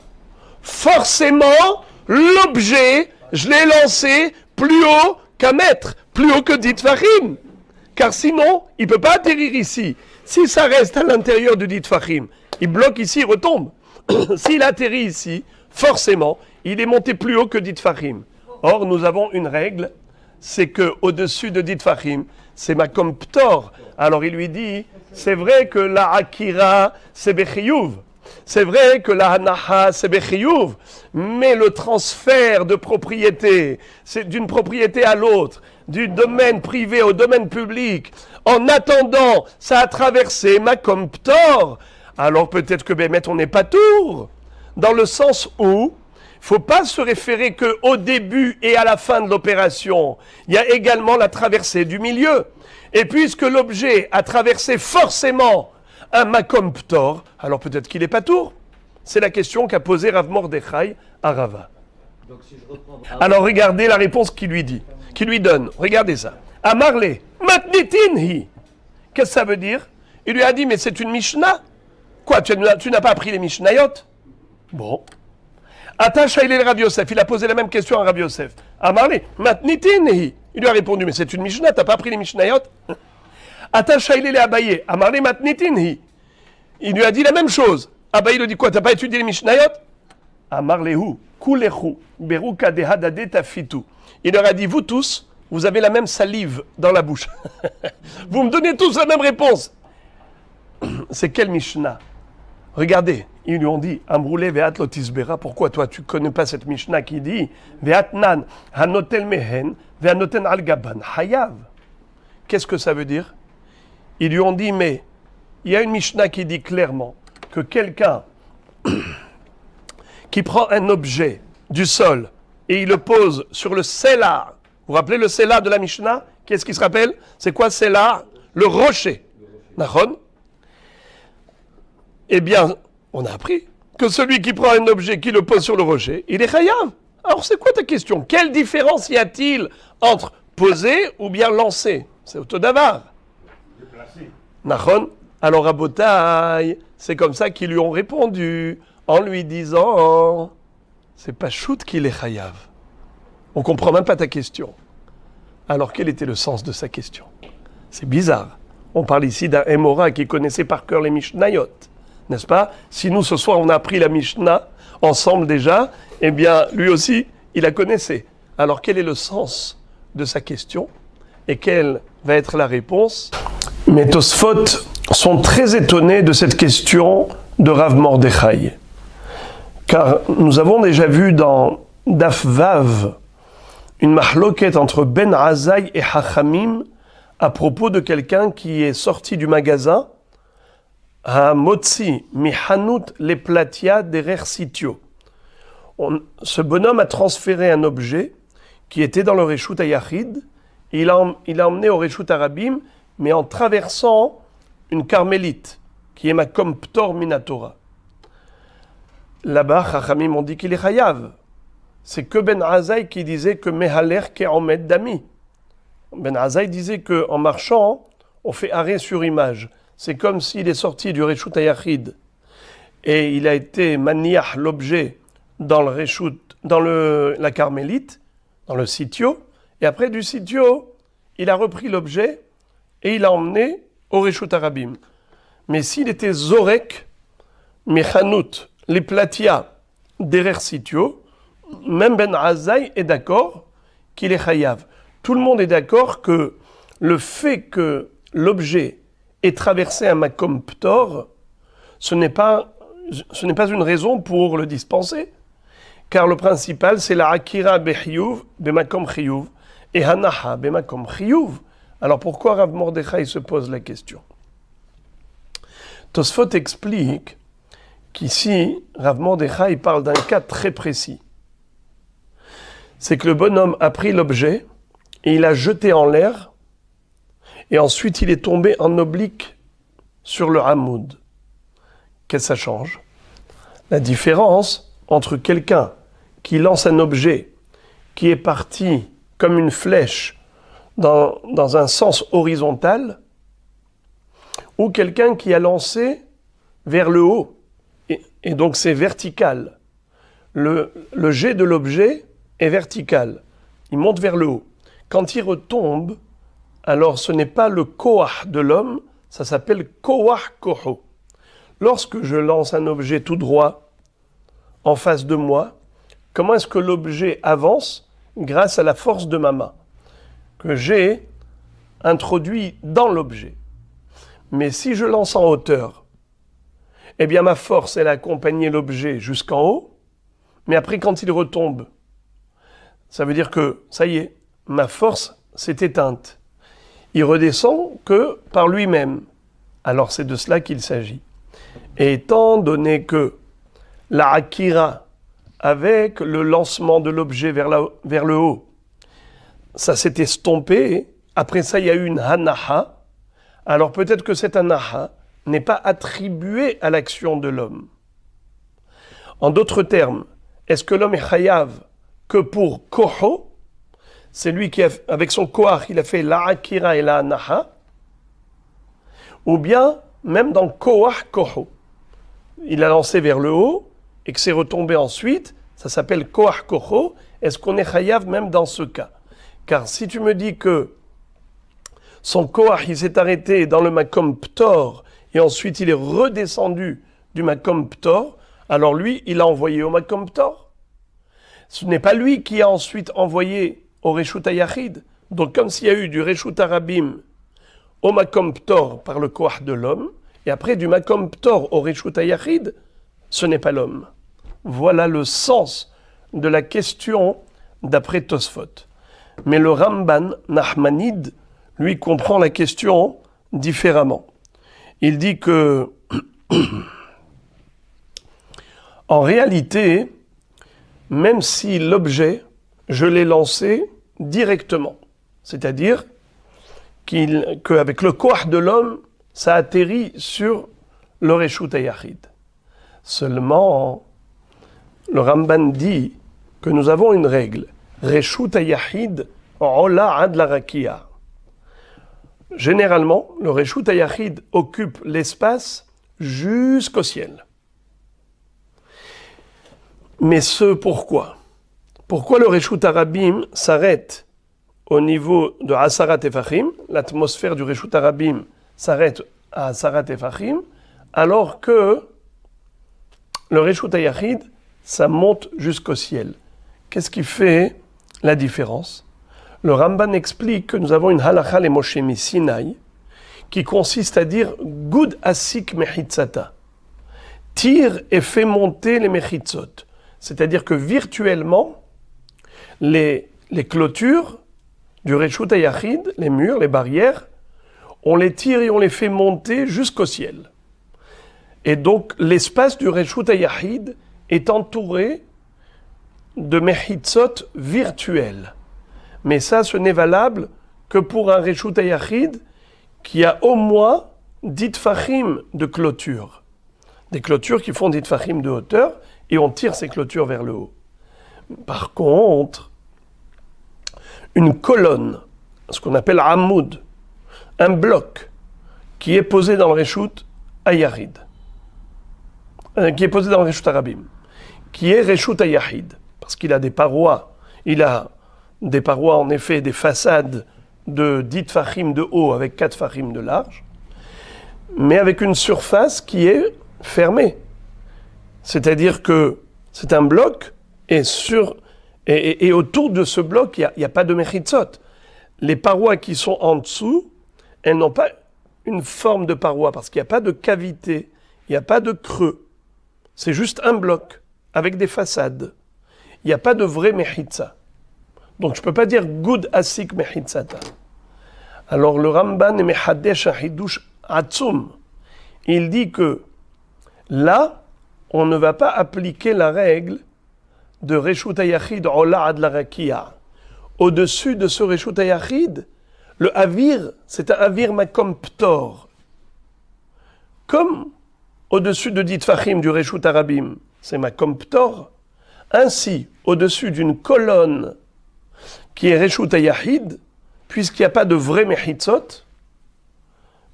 forcément, l'objet, je l'ai lancé plus haut qu'un mètre, plus haut que dit Fahim. Car sinon, il ne peut pas atterrir ici. Si ça reste à l'intérieur de dit Fahim, il bloque ici, il retombe. S'il atterrit ici, forcément, il est monté plus haut que dit Fahim. Or, nous avons une règle, c'est qu'au-dessus de dit Fahim, c'est Makom Ptor. Alors il lui dit, c'est vrai que la Akira, c'est Bechiyuv. C'est vrai que la Hanaha, c'est Bechiyuv. Mais le transfert de propriété, c'est d'une propriété à l'autre, du domaine privé au domaine public. En attendant, ça a traversé Makom Ptor. Alors peut-être que Bémet, on n'est pas tour. Dans le sens où, il ne faut pas se référer qu'au début et à la fin de l'opération. Il y a également la traversée du milieu. Et puisque l'objet a traversé forcément un Makom Ptor, alors peut-être qu'il n'est pas tour. C'est la question qu'a posée Rav Mordechai à Rava. Donc, si je reprends... Alors regardez la réponse qu'il lui dit, qu'il lui donne. Regardez ça. Amarle, matnitinhi. Qu'est-ce que ça veut dire? Il lui a dit, mais c'est une Mishnah. Quoi, tu n'as pas appris les Mishnayot? Bon. Attache à Rav Yosef, il a posé la même question à Rav Yosef. Amarle, matnitinhi. Il lui a répondu, mais c'est une Mishnah, tu n'as pas appris les Mishnayot? Attache à Abaye, Amarle, matnitinhi. Il lui a dit la même chose. Abaye lui dit quoi, tu n'as pas étudié les Mishnayot? Amarlehu, kulechu, beruka dehadade tafitu. Il leur a dit, vous tous, vous avez la même salive dans la bouche. Vous me donnez tous la même réponse. C'est quelle Mishnah? Regardez, ils lui ont dit, Amroulé ve'at lotisbera. Pourquoi toi, tu ne connais pas cette Mishnah qui dit, ve'atnan hanotel mehen, ve'anoten al gaban, hayav. Qu'est-ce que ça veut dire? Ils lui ont dit, mais il y a une Mishnah qui dit clairement que quelqu'un qui prend un objet du sol et il le pose sur le Selah. Vous vous rappelez le Selah de la Mishnah? Qu'est-ce qui se rappelle? C'est quoi Selah? Le rocher. Nachon? Eh bien, on a appris que celui qui prend un objet, qui le pose sur le rocher, il est chayav. Alors c'est quoi ta question? Quelle différence y a-t-il entre poser ou bien lancer? C'est autodavar. Nachon? Alors à Botaï, c'est comme ça qu'ils lui ont répondu, en lui disant, c'est pas shoot qu'il est chayav. On comprend même pas ta question. Alors quel était le sens de sa question? C'est bizarre. On parle ici d'un Hémora qui connaissait par cœur les Mishnayot, n'est-ce pas? Si nous ce soir on a appris la Mishnah ensemble déjà, eh bien lui aussi il la connaissait. Alors quel est le sens de sa question et quelle va être la réponse? Mais Tosfot sont très étonnés de cette question de Rav Mordechai. Car nous avons déjà vu dans Daf Vav une mahloket entre Ben Azai et Hachamim à propos de quelqu'un qui est sorti du magasin à Motzi Mihanut les Platia derer sitio. Ce bonhomme a transféré un objet qui était dans le Reshut Hayachid et il l'a emmené au Reshut Arabim, mais en traversant une carmélite qui est Makom Ptor Minatora. Là-bas, Chachamim ont dit qu'il est Chayav. C'est que Ben Azaï qui disait que Mehaler Ke'omed Dami. Ben Azaï disait qu'en marchant, on fait arrêt sur image. C'est comme s'il est sorti du Reshut HaYachid et il a été maniach l'objet dans le Reshut, dans la Carmélite, dans le sitio, et après du sitio, il a repris l'objet et il l'a emmené au Reshut HaRabim. Mais s'il était Zorek, Mechanout, les platia derrière sitio, même Ben Azaï est d'accord qu'il est Chayav. Tout le monde est d'accord que le fait que l'objet ait traversé un Makom Ptor, ce n'est pas une raison pour le dispenser. Car le principal, c'est la Akira Bechiyuv, Bemakom Chiyuv, et Hanaha Bemakom Chiyuv. Alors pourquoi Rav Mordechai se pose la question? Tosfot explique qu'ici, Rav Mordechai parle d'un cas très précis. C'est que le bonhomme a pris l'objet et il l'a jeté en l'air et ensuite il est tombé en oblique sur le hamoud. Qu'est-ce que ça change? La différence entre quelqu'un qui lance un objet qui est parti comme une flèche dans un sens horizontal ou quelqu'un qui a lancé vers le haut et donc c'est vertical. Le jet de l'objet est vertical. Il monte vers le haut. Quand il retombe, alors ce n'est pas le koach de l'homme, ça s'appelle koach koho. Lorsque je lance un objet tout droit en face de moi, comment est-ce que l'objet avance? Grâce à la force de ma main, que j'ai introduit dans l'objet. Mais si je lance en hauteur, eh bien ma force, elle a accompagné l'objet jusqu'en haut, mais après quand il retombe, ça veut dire que, ça y est, ma force s'est éteinte. Il redescend que par lui-même. Alors c'est de cela qu'il s'agit. Et étant donné que la Akira, avec le lancement de l'objet vers le haut, ça s'est estompé, après ça il y a eu une Hanaha, alors peut-être que cette Hanaha n'est pas attribuée à l'action de l'homme. En d'autres termes, est-ce que l'homme est Chayav que pour Koho, c'est lui qui, avec son Koach, il a fait la Akira et la Hanaha, ou bien, même dans Koach Koho, il a lancé vers le haut, et que c'est retombé ensuite, ça s'appelle Koach Koho, est-ce qu'on est Chayav même dans ce cas? Car si tu me dis que son Koach, il s'est arrêté dans le Makom Ptor, et ensuite il est redescendu du Makom Ptor, alors lui, il a envoyé au Makom Ptor. Ce n'est pas lui qui a ensuite envoyé au Reshut HaYachid. Donc comme s'il y a eu du Reshut HaRabim au Makom Ptor par le Koach de l'homme, et après du Makom Ptor au Reshut HaYachid, ce n'est pas l'homme. Voilà le sens de la question d'après Tosfot. Mais le Ramban Nachmanide, lui, comprend la question différemment. Il dit que, en réalité, même si l'objet, je l'ai lancé directement, c'est-à-dire qu'avec le koach de l'homme, ça atterrit sur le Reshut HaYachid. Seulement, le Ramban dit que nous avons une règle. Reshut HaYachid ola ad la rakia. Généralement, le Reshut HaYachid occupe l'espace jusqu'au ciel. Mais ce pourquoi? Pourquoi le Reshut HaRabim s'arrête au niveau de Asarat Efachim? L'atmosphère du Reshut HaRabim s'arrête à Asarat Efachim, alors que le Reshut HaYachid, ça monte jusqu'au ciel. Qu'est-ce qui fait la différence? Le Ramban explique que nous avons une halakha le Moshe Sinai qui consiste à dire Gud asik mechitzata. Tire et fait monter les mechitzot. C'est-à-dire que virtuellement, les clôtures du Reshut HaYachid, les murs, les barrières, on les tire et on les fait monter jusqu'au ciel. Et donc l'espace du Reshut HaYachid est entouré de mechitzot virtuels. Mais ça, ce n'est valable que pour un Reshut HaYachid qui a au moins d'itfachim de clôture. Des clôtures qui font d'itfachim de hauteur, et on tire ces clôtures vers le haut. Par contre, une colonne, ce qu'on appelle amoud, un bloc, qui est posé dans le Reshut Ayarid, qui est posé dans le Reshut Arabim, qui est Reshut Ayahid, parce qu'il a des parois, il a des parois en effet, des façades de 10 tfachim de haut avec 4 tfachim de large, mais avec une surface qui est fermée. C'est-à-dire que c'est un bloc, et autour de ce bloc, il n'y a pas de mechitzot. Les parois qui sont en dessous, elles n'ont pas une forme de paroi, parce qu'il n'y a pas de cavité, il n'y a pas de creux. C'est juste un bloc, avec des façades. Il n'y a pas de vrai mechitza. Donc je ne peux pas dire Gud asik mechitzata. Alors le Ramban est mechadesh un hidush atzum. Il dit que là, on ne va pas appliquer la règle de Reshut Hayachid Ola ad la Rakia. Au-dessus de ce Reshut Hayachid, le Avir, c'est un Avir Makom Ptor. Comme au-dessus de dit Fachim du Reshut Arabim, c'est Makom Ptor, ainsi, au-dessus d'une colonne qui est Reshut Hayachid, puisqu'il n'y a pas de vrai Mechitzot,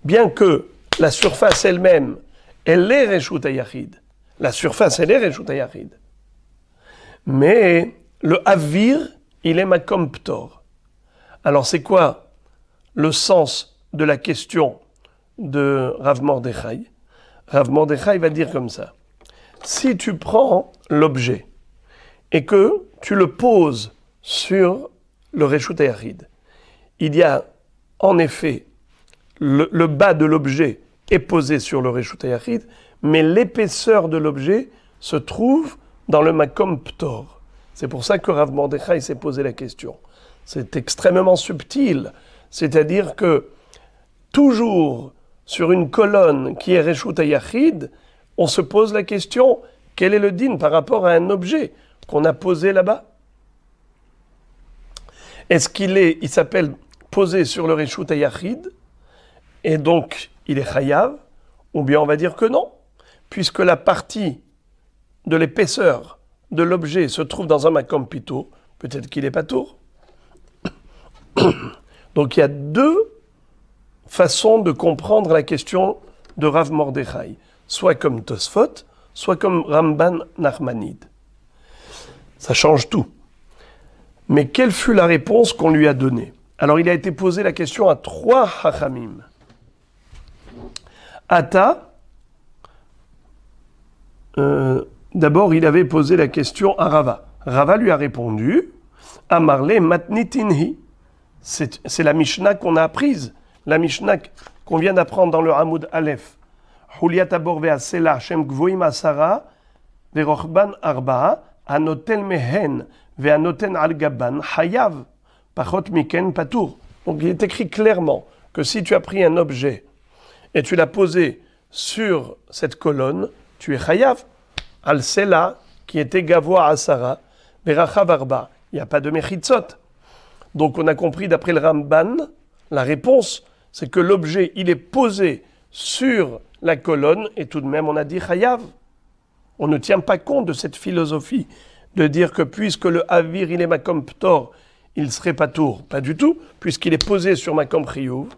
bien que la surface elle-même, elle est Reshut Hayachid. La surface, elle est Reshut Hayachid. Mais le Avir, il est Makom Ptor. Alors c'est quoi le sens de la question de Rav Mordechai? Rav Mordechai va dire comme ça. Si tu prends l'objet et que tu le poses sur le Reshut Hayachid, il y a en effet le bas de l'objet est posé sur le Reshut Hayachid, mais l'épaisseur de l'objet se trouve dans le Makom Ptor. C'est pour ça que Rav Mordechai s'est posé la question. C'est extrêmement subtil, c'est-à-dire que toujours sur une colonne qui est Reshut Hayachid, on se pose la question, quel est le din par rapport à un objet qu'on a posé là-bas? Est-ce il s'appelle posé sur le Reshut Hayachid, et donc il est chayav, ou bien on va dire que non, puisque la partie de l'épaisseur de l'objet se trouve dans un makom pito, peut-être qu'il est patour. Donc il y a deux façons de comprendre la question de Rav Mordechai, soit comme Tosfot, soit comme Ramban Nachmanide. Ça change tout. Mais quelle fut la réponse qu'on lui a donnée? Alors il a été posé la question à 3 hachamim. Ata, d'abord il avait posé la question à Rava. Rava lui a répondu, Amarle matnitinhi. C'est la Mishnah qu'on a apprise, la Mishnah qu'on vient d'apprendre dans le Hamoud Aleph. Huliat abor ve'asela Shem gvoim asara ve'rochban arba'a anoten mehen ve'anoten al gaban hayav pachot miken patour. Donc il est écrit clairement que si tu as pris un objet et tu l'as posé sur cette colonne, tu es chayav al sela qui était gavoa asara ve'rachav arba. Il n'y a pas de mechitzot. Donc on a compris d'après le Ramban, la réponse, c'est que l'objet, il est posé sur la colonne, et tout de même on a dit chayav. On ne tient pas compte de cette philosophie de dire que puisque le avir, il est makom ptor, il serait pas tour. Pas du tout, puisqu'il est posé sur makom chiyuv.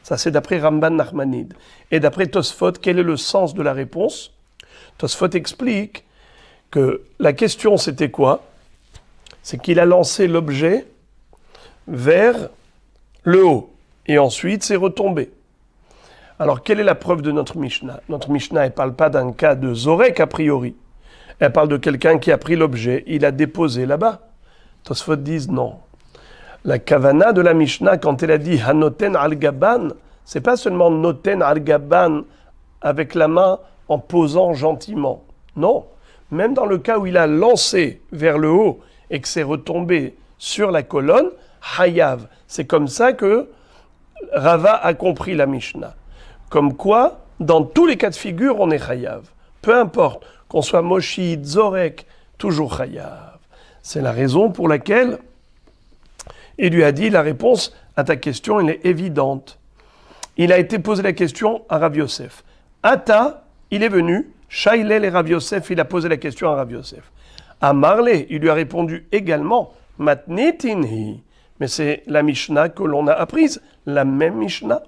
Ça c'est d'après Ramban Nachmanide. Et d'après Tosfot, quel est le sens de la réponse? Tosfot explique que la question c'était quoi? C'est qu'il a lancé l'objet vers le haut, et ensuite c'est retombé. Alors, quelle est la preuve de notre Mishnah? Notre Mishnah, elle ne parle pas d'un cas de Zorek a priori. Elle parle de quelqu'un qui a pris l'objet, il a déposé là-bas. Tosfot disent non. La kavana de la Mishnah, quand elle a dit Hanoten al-Gaban, c'est pas seulement Noten al-Gaban avec la main en posant gentiment. Non. Même dans le cas où il a lancé vers le haut, et que c'est retombé sur la colonne, Hayav. C'est comme ça que Rava a compris la Mishnah. Comme quoi, dans tous les cas de figure, on est Hayav. Peu importe, qu'on soit Moshi, Zorek, toujours Hayav. C'est la raison pour laquelle il lui a dit, la réponse à ta question, elle est évidente. il a été posé la question à Rav Yosef. Ata, il est venu, Shailel et Rav Yosef, il a posé la question à Rav Yosef. À Marley, il lui a répondu également, Matnitinhi. Mais c'est la Mishnah que l'on a apprise, la même Mishnah.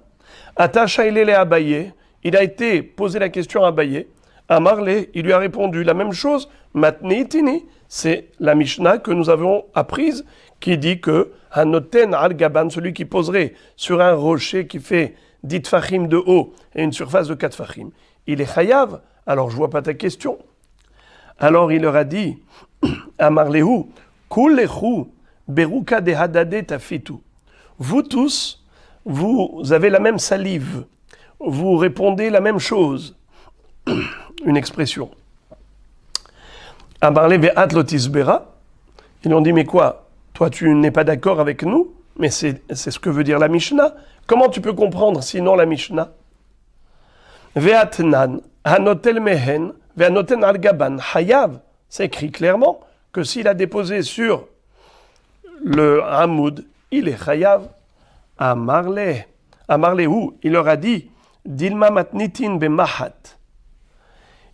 Ata Shailel et Abaye, il a été posé la question à Abaye. À Marley, il lui a répondu la même chose, Matnitini. C'est la Mishnah que nous avons apprise qui dit que Hanoten al-Gaban, celui qui poserait sur un rocher qui fait 10 tfachim de haut et une surface de 4 tfachim, il est chayav. Alors je vois pas ta question. Alors il leur a dit, Amarlehu, kulechu beruka de hadade tafitu. Vous tous, vous avez la même salive, vous répondez la même chose. Une expression. Amarle ve'at lotisbera. Ils lui ont dit, mais quoi? Toi, tu n'es pas d'accord avec nous? Mais c'est ce que veut dire la Mishnah. Comment tu peux comprendre sinon la Mishnah? Ve'atnan, hanotel mehen, ve'anoten al-gaban, hayav. C'est écrit clairement que s'il a déposé sur le hamoud, il est chayav. Amarle où? Il leur a dit, dilma matnitin bemahat.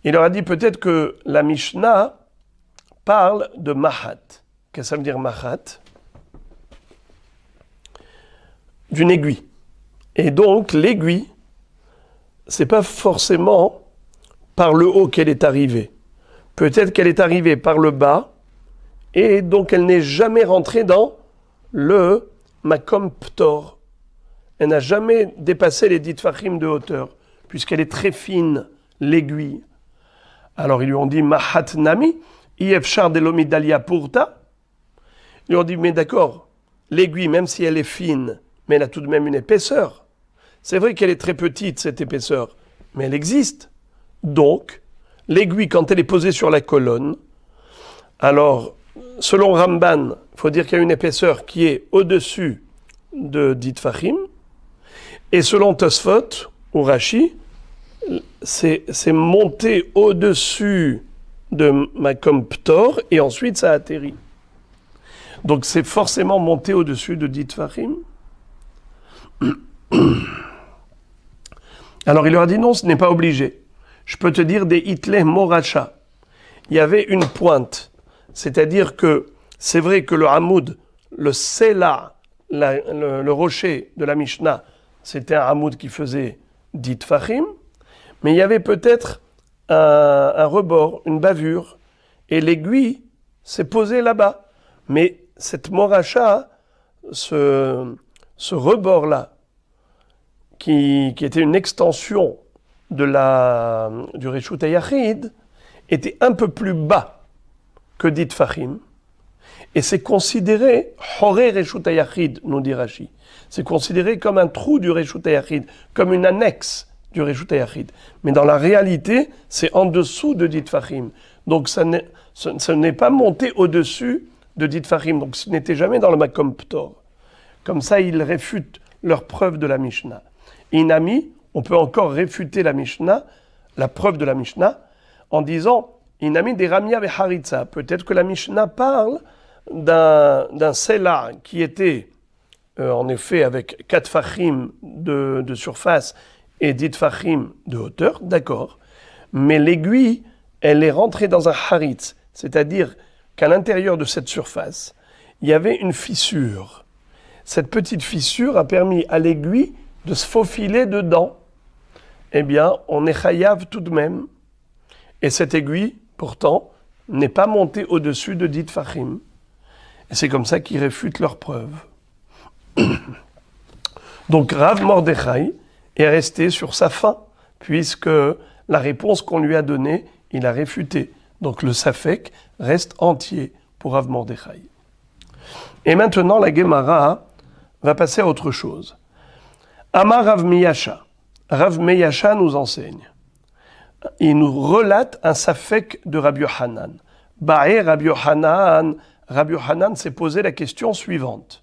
Il leur a dit peut-être que la Mishnah parle de mahat. Qu'est-ce que ça veut dire mahat? D'une aiguille. Et donc l'aiguille, c'est pas forcément par le haut qu'elle est arrivée. Peut-être qu'elle est arrivée par le bas, et donc elle n'est jamais rentrée dans le makom ptor. Elle n'a jamais dépassé les 10 tfachim de hauteur, puisqu'elle est très fine, l'aiguille. Alors ils lui ont dit mahat nami, ifshar delomidalia purta. Ils lui ont dit mais d'accord, l'aiguille, même si elle est fine, mais elle a tout de même une épaisseur. C'est vrai qu'elle est très petite, cette épaisseur, mais elle existe. Donc, l'aiguille, quand elle est posée sur la colonne, alors, selon Ramban, il faut dire qu'il y a une épaisseur qui est au-dessus de 10 tfachim, et selon Tosfot, ou Rashi, c'est monté au-dessus de Makom Ptor, et ensuite ça atterrit. Donc c'est forcément monté au-dessus de 10 tfachim. Alors il leur a dit non, ce n'est pas obligé. Je peux te dire des hitleh moracha. Il y avait une pointe. C'est-à-dire que c'est vrai que le hamoud, le sela, le rocher de la Mishnah, c'était un hamoud qui faisait 10 tfachim, mais il y avait peut-être un rebord, une bavure, et l'aiguille s'est posée là-bas. Mais cette moracha, ce rebord-là, qui était une extension du Reshut HaYachid, était un peu plus bas que 10 tfachim, et c'est considéré, Horé Reshut HaYachid, nous dit Rashi, c'est considéré comme un trou du Reshut HaYachid, comme une annexe du Reshut HaYachid. Mais dans la réalité, c'est en dessous de 10 tfachim. Donc ce n'est pas monté au-dessus de 10 tfachim, donc ce n'était jamais dans le Makom Ptor. Comme ça, ils réfutent leur preuve de la Mishnah. Inami, on peut encore réfuter la Mishnah, la preuve de la Mishnah, en disant Inami de Ramia ve Haritza. Peut-être que la Mishnah parle d'un sela qui était en effet avec 4 tfachim de surface et 10 tfachim de hauteur, d'accord. Mais l'aiguille, elle est rentrée dans un haritz, c'est-à-dire qu'à l'intérieur de cette surface, il y avait une fissure. Cette petite fissure a permis à l'aiguille de se faufiler dedans. Eh bien, on est chayav tout de même. Et cette aiguille, pourtant, n'est pas montée au-dessus de 10 tfachim. Et c'est comme ça qu'ils réfutent leur preuve. Donc Rav Mordechai est resté sur sa fin, puisque la réponse qu'on lui a donnée, il a réfuté. Donc le Safek reste entier pour Rav Mordechai. Et maintenant, la Gemara va passer à autre chose. Amar Rav Miyasha. Rav Miyasha nous enseigne. Il nous relate un Safek de Rabbi Yohanan. Ba'e Rabbi Yohanan s'est posé la question suivante.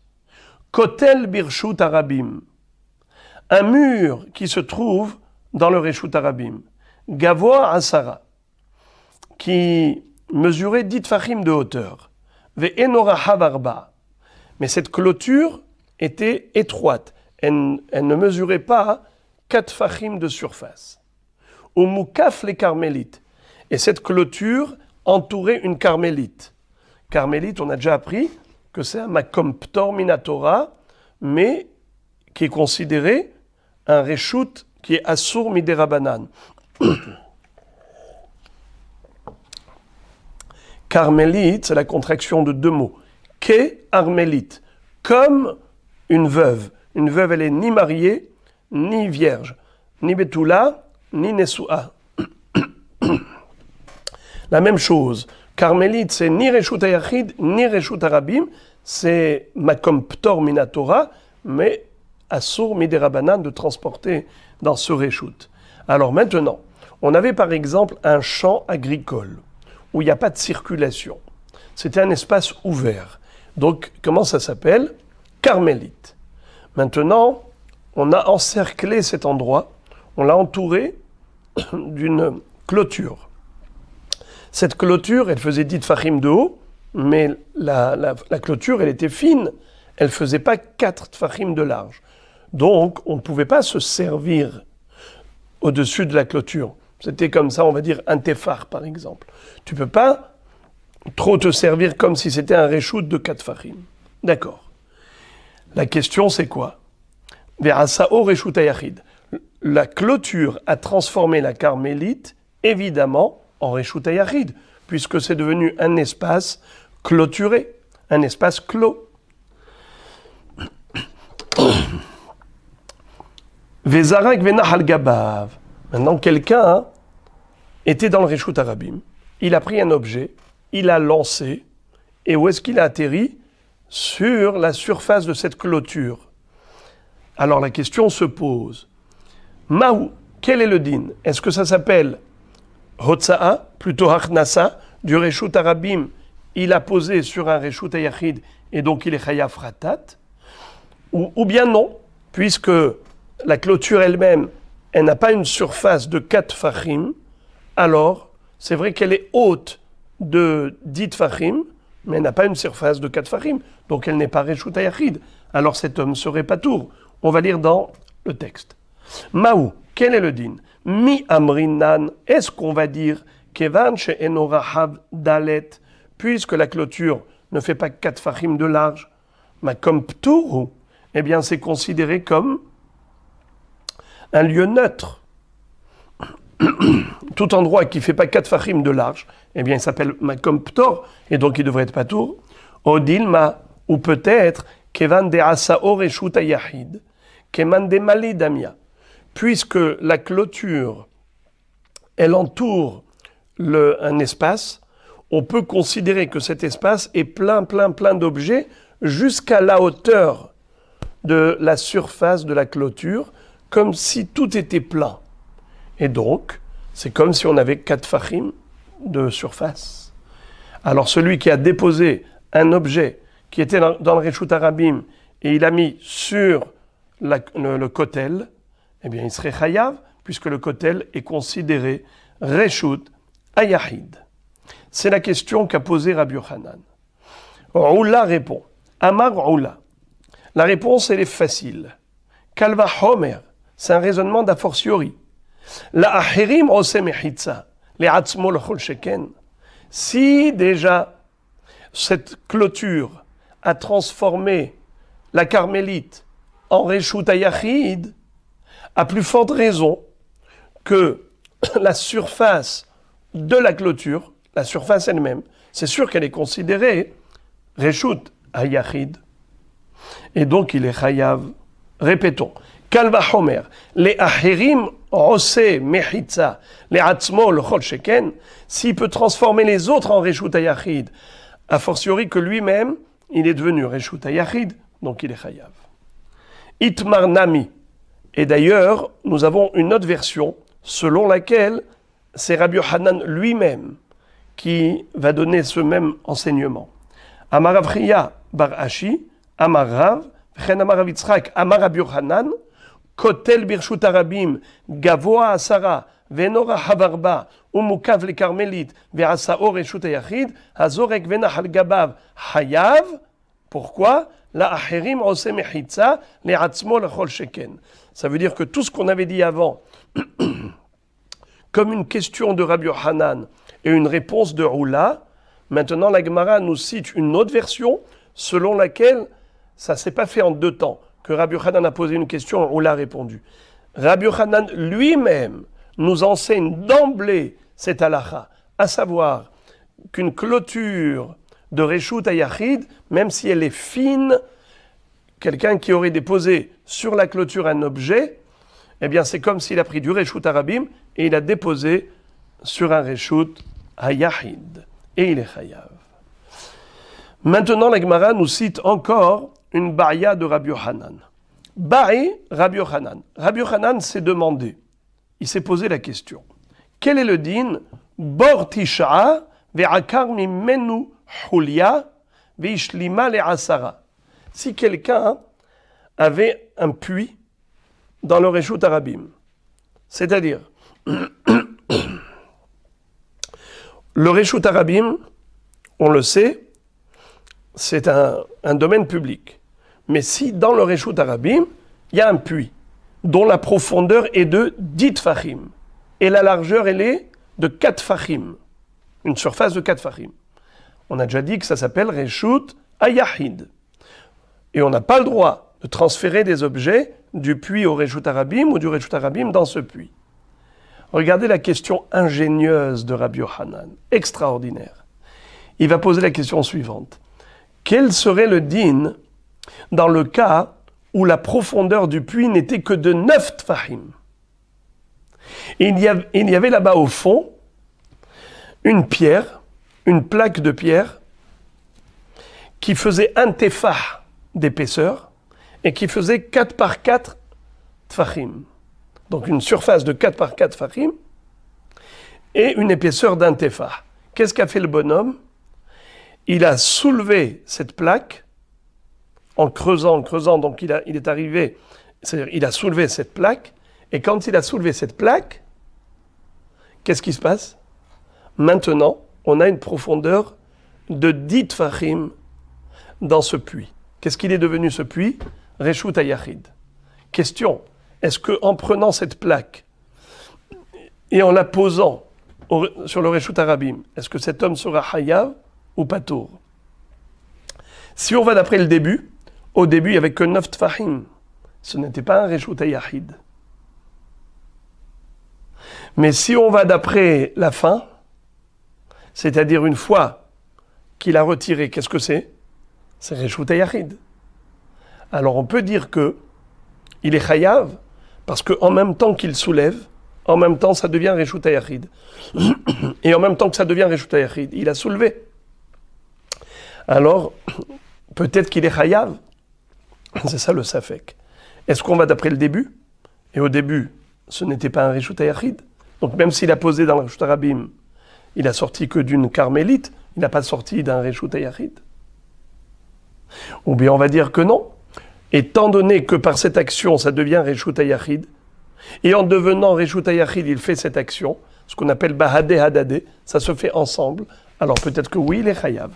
Kotel birshut arabim. Un mur qui se trouve dans le Reshut Arabim. Gavoa Asara. Qui mesurait 10 tfachim de hauteur. Ve'enora havarba. Mais cette clôture était étroite. Elle ne mesurait pas 4 fachim de surface. Ou moukaf les carmélites. Et cette clôture entourait une carmélite. Carmélite, on a déjà appris que c'est un makom ptor minatora, mais qui est considéré un reshoot qui est assour midérabanan. Carmélite, c'est la contraction de 2 mots. Ke armélite, comme une veuve. Une veuve, elle est ni mariée, ni vierge, ni betula, ni nesua. La même chose. Carmélite, c'est ni reshut hayachid, ni reshut harabim. C'est makom ptor minatora, mais assour midérabanan de transporter dans ce reshut. Alors maintenant, on avait par exemple un champ agricole où il n'y a pas de circulation. C'était un espace ouvert. Donc, comment ça s'appelle? Carmélite. Maintenant, on a encerclé cet endroit, on l'a entouré d'une clôture. Cette clôture, elle faisait 10 tfachim de haut, mais la clôture, elle était fine. Elle ne faisait pas 4 tfachim de large. Donc, on ne pouvait pas se servir au-dessus de la clôture. C'était comme ça, on va dire, un tefar, par exemple. Tu ne peux pas trop te servir comme si c'était un reshoot de 4 fachim. D'accord. La question, c'est quoi? Ve'asao reshoot hayachid. La clôture a transformé la carmélite, évidemment, en reshoot hayachid, puisque c'est devenu un espace clôturé, un espace clos. Ve'zarak ve'nahal gabav. Maintenant, quelqu'un était dans le reshoot harabim, il a pris un objet, il a lancé, et où est-ce qu'il a atterri? Sur la surface de cette clôture. Alors la question se pose, Maou, quel est le din? Est-ce que ça s'appelle Hotsa'a, plutôt Hachnasa, du reshoot harabim, il a posé sur un reshoot hayachid, et donc il est chayav ratat? Ou bien non, puisque la clôture elle-même, elle n'a pas une surface de 4 fachim, alors c'est vrai qu'elle est haute de 10 fachim, mais elle n'a pas une surface de 4 fachim, donc elle n'est pas reshoot hayachid. Alors cet homme serait patour. On va lire dans le texte. Maou, quel est le din? Mi amrinan, est-ce qu'on va dire kevan she'eno rahav dalet, puisque la clôture ne fait pas 4 fachim de large, mais comme ptour, eh bien c'est considéré comme un lieu neutre. Tout endroit qui ne fait pas 4 fachim de large, eh bien il s'appelle makom ptor, et donc il devrait être patour. Odilma, ou peut-être kevan de asao reshut hayachid, keman de malidamia, puisque la clôture, elle entoure un espace, on peut considérer que cet espace est plein d'objets jusqu'à la hauteur de la surface de la clôture, comme si tout était plein. Et donc, c'est comme si on avait 4 fachim de surface. Alors celui qui a déposé un objet qui était dans le reshoot harabim et il a mis sur le kotel, eh bien il serait chayav, puisque le kotel est considéré reshoot hayachid. C'est la question qu'a posée Rabbi Yochanan. Oula répond. Amar Oula. La réponse, elle est facile. Kalva Homer, c'est un raisonnement d'a fortiori. La ahirim ose mechitza, les atzmo lechol sheken. Si déjà cette clôture a transformé la carmélite en reshoot hayachid, à plus forte raison que la surface de la clôture, la surface elle-même, c'est sûr qu'elle est considérée reshoot hayachid. Et donc il est chayav. Répétons. Kalva Homer, les ahirim ose mechitza, les atzmo lechol sheken, s'il peut transformer les autres en reshoot hayachid, a fortiori que lui-même, il est devenu reshoot hayachid, donc il est chayav. Itmar nami. Et d'ailleurs, nous avons une autre version selon laquelle c'est Rabbi Yochanan lui-même qui va donner ce même enseignement. Amar Rav Chiya bar Ashi, Amar Rav, Chen Amar Rav Yitzchak, Amar Rabbi Yochanan, Kotel birshut harabim, gavoa asara, venora havarba, umukav le karmelit, ve'asao reshut hayachid, hazorek venach al gabav, hayav, Pourquoi? La acherim ose mechitza le'atzmo lechol sheken. Ça veut dire que tout ce qu'on avait dit avant, comme une question de Rabbi Yochanan et une réponse de Roula, maintenant la Gemara nous cite une autre version selon laquelle ça ne s'est pas fait en deux temps, que Rabbi Yochanan a posé une question et Roula a répondu. Rabbi Yochanan lui-même nous enseigne d'emblée cette halakha, à savoir qu'une clôture de Reshut HaYachid, même si elle est fine, quelqu'un qui aurait déposé sur la clôture un objet, eh bien c'est comme s'il a pris du Reshut HaRabim et il a déposé sur un Reshut HaYachid. Et il est chayav. Maintenant, la Gemara nous cite encore une ba'ya de Rabbi Yochanan. Ba'i Rabbi Yochanan. Rabbi Yochanan s'est demandé, il s'est posé la question, quel est le din Bor Tisha ve'akar mimenu Hulia ve'ishlima le'asara. Si quelqu'un avait un puits dans le Reshut HaRabim, c'est-à-dire le Reshut HaRabim, on le sait, c'est un domaine public. Mais si dans le Reshut HaRabim, il y a un puits dont la profondeur est de 10 tfachim et la largeur elle est de 4 tfachim, une surface de 4 tfachim. On a déjà dit que ça s'appelle Reshut HaYachid. Et on n'a pas le droit de transférer des objets du puits au Reshut HaRabim ou du Reshut HaRabim dans ce puits. Regardez la question ingénieuse de Rabbi Yochanan, extraordinaire. Il va poser la question suivante. Quel serait le din dans le cas où la profondeur du puits n'était que de 9 tfahim? Il y avait là-bas au fond une pierre, une plaque de pierre qui faisait un tefah d'épaisseur et qui faisait 4 par 4 tfahim. Donc une surface de 4 par 4 tfahim et une épaisseur d'un tefah. Qu'est-ce qu'a fait le bonhomme? Il a soulevé cette plaque en creusant, donc il est arrivé, c'est-à-dire il a soulevé cette plaque, et quand il a soulevé cette plaque, qu'est-ce qui se passe? Maintenant, on a une profondeur de 10 tfachim dans ce puits. Qu'est-ce qu'il est devenu ce puits? Reshut HaYachid. Question, est-ce qu'en prenant cette plaque et en la posant sur le Reshut HaRabim, est-ce que cet homme sera hayav ou patour? Si on va d'après le début, au début il n'y avait que 9 tfahim. Ce n'était pas un Reshut HaYachid. Mais si on va d'après la fin, c'est-à-dire une fois qu'il a retiré, qu'est-ce que c'est? C'est Reshut HaYachid. Alors on peut dire que il est chayav parce qu'en même temps qu'il soulève, en même temps ça devient Reshut HaYachid. Et en même temps que ça devient Reshut HaYachid, il a soulevé. Alors, peut-être qu'il est chayav. C'est ça le safek. Est-ce qu'on va d'après le début? Et au début, ce n'était pas un Reshut HaYachid. Donc même s'il a posé dans le Reshut HaRabim, il a sorti que d'une carmélite, il n'a pas sorti d'un Reshut HaYachid. Ou bien on va dire que non. Étant donné que par cette action, ça devient Reshut HaYachid, et en devenant Reshut HaYachid, il fait cette action, ce qu'on appelle Bahadeh Hadadeh, ça se fait ensemble, alors peut-être que oui, il est chayav.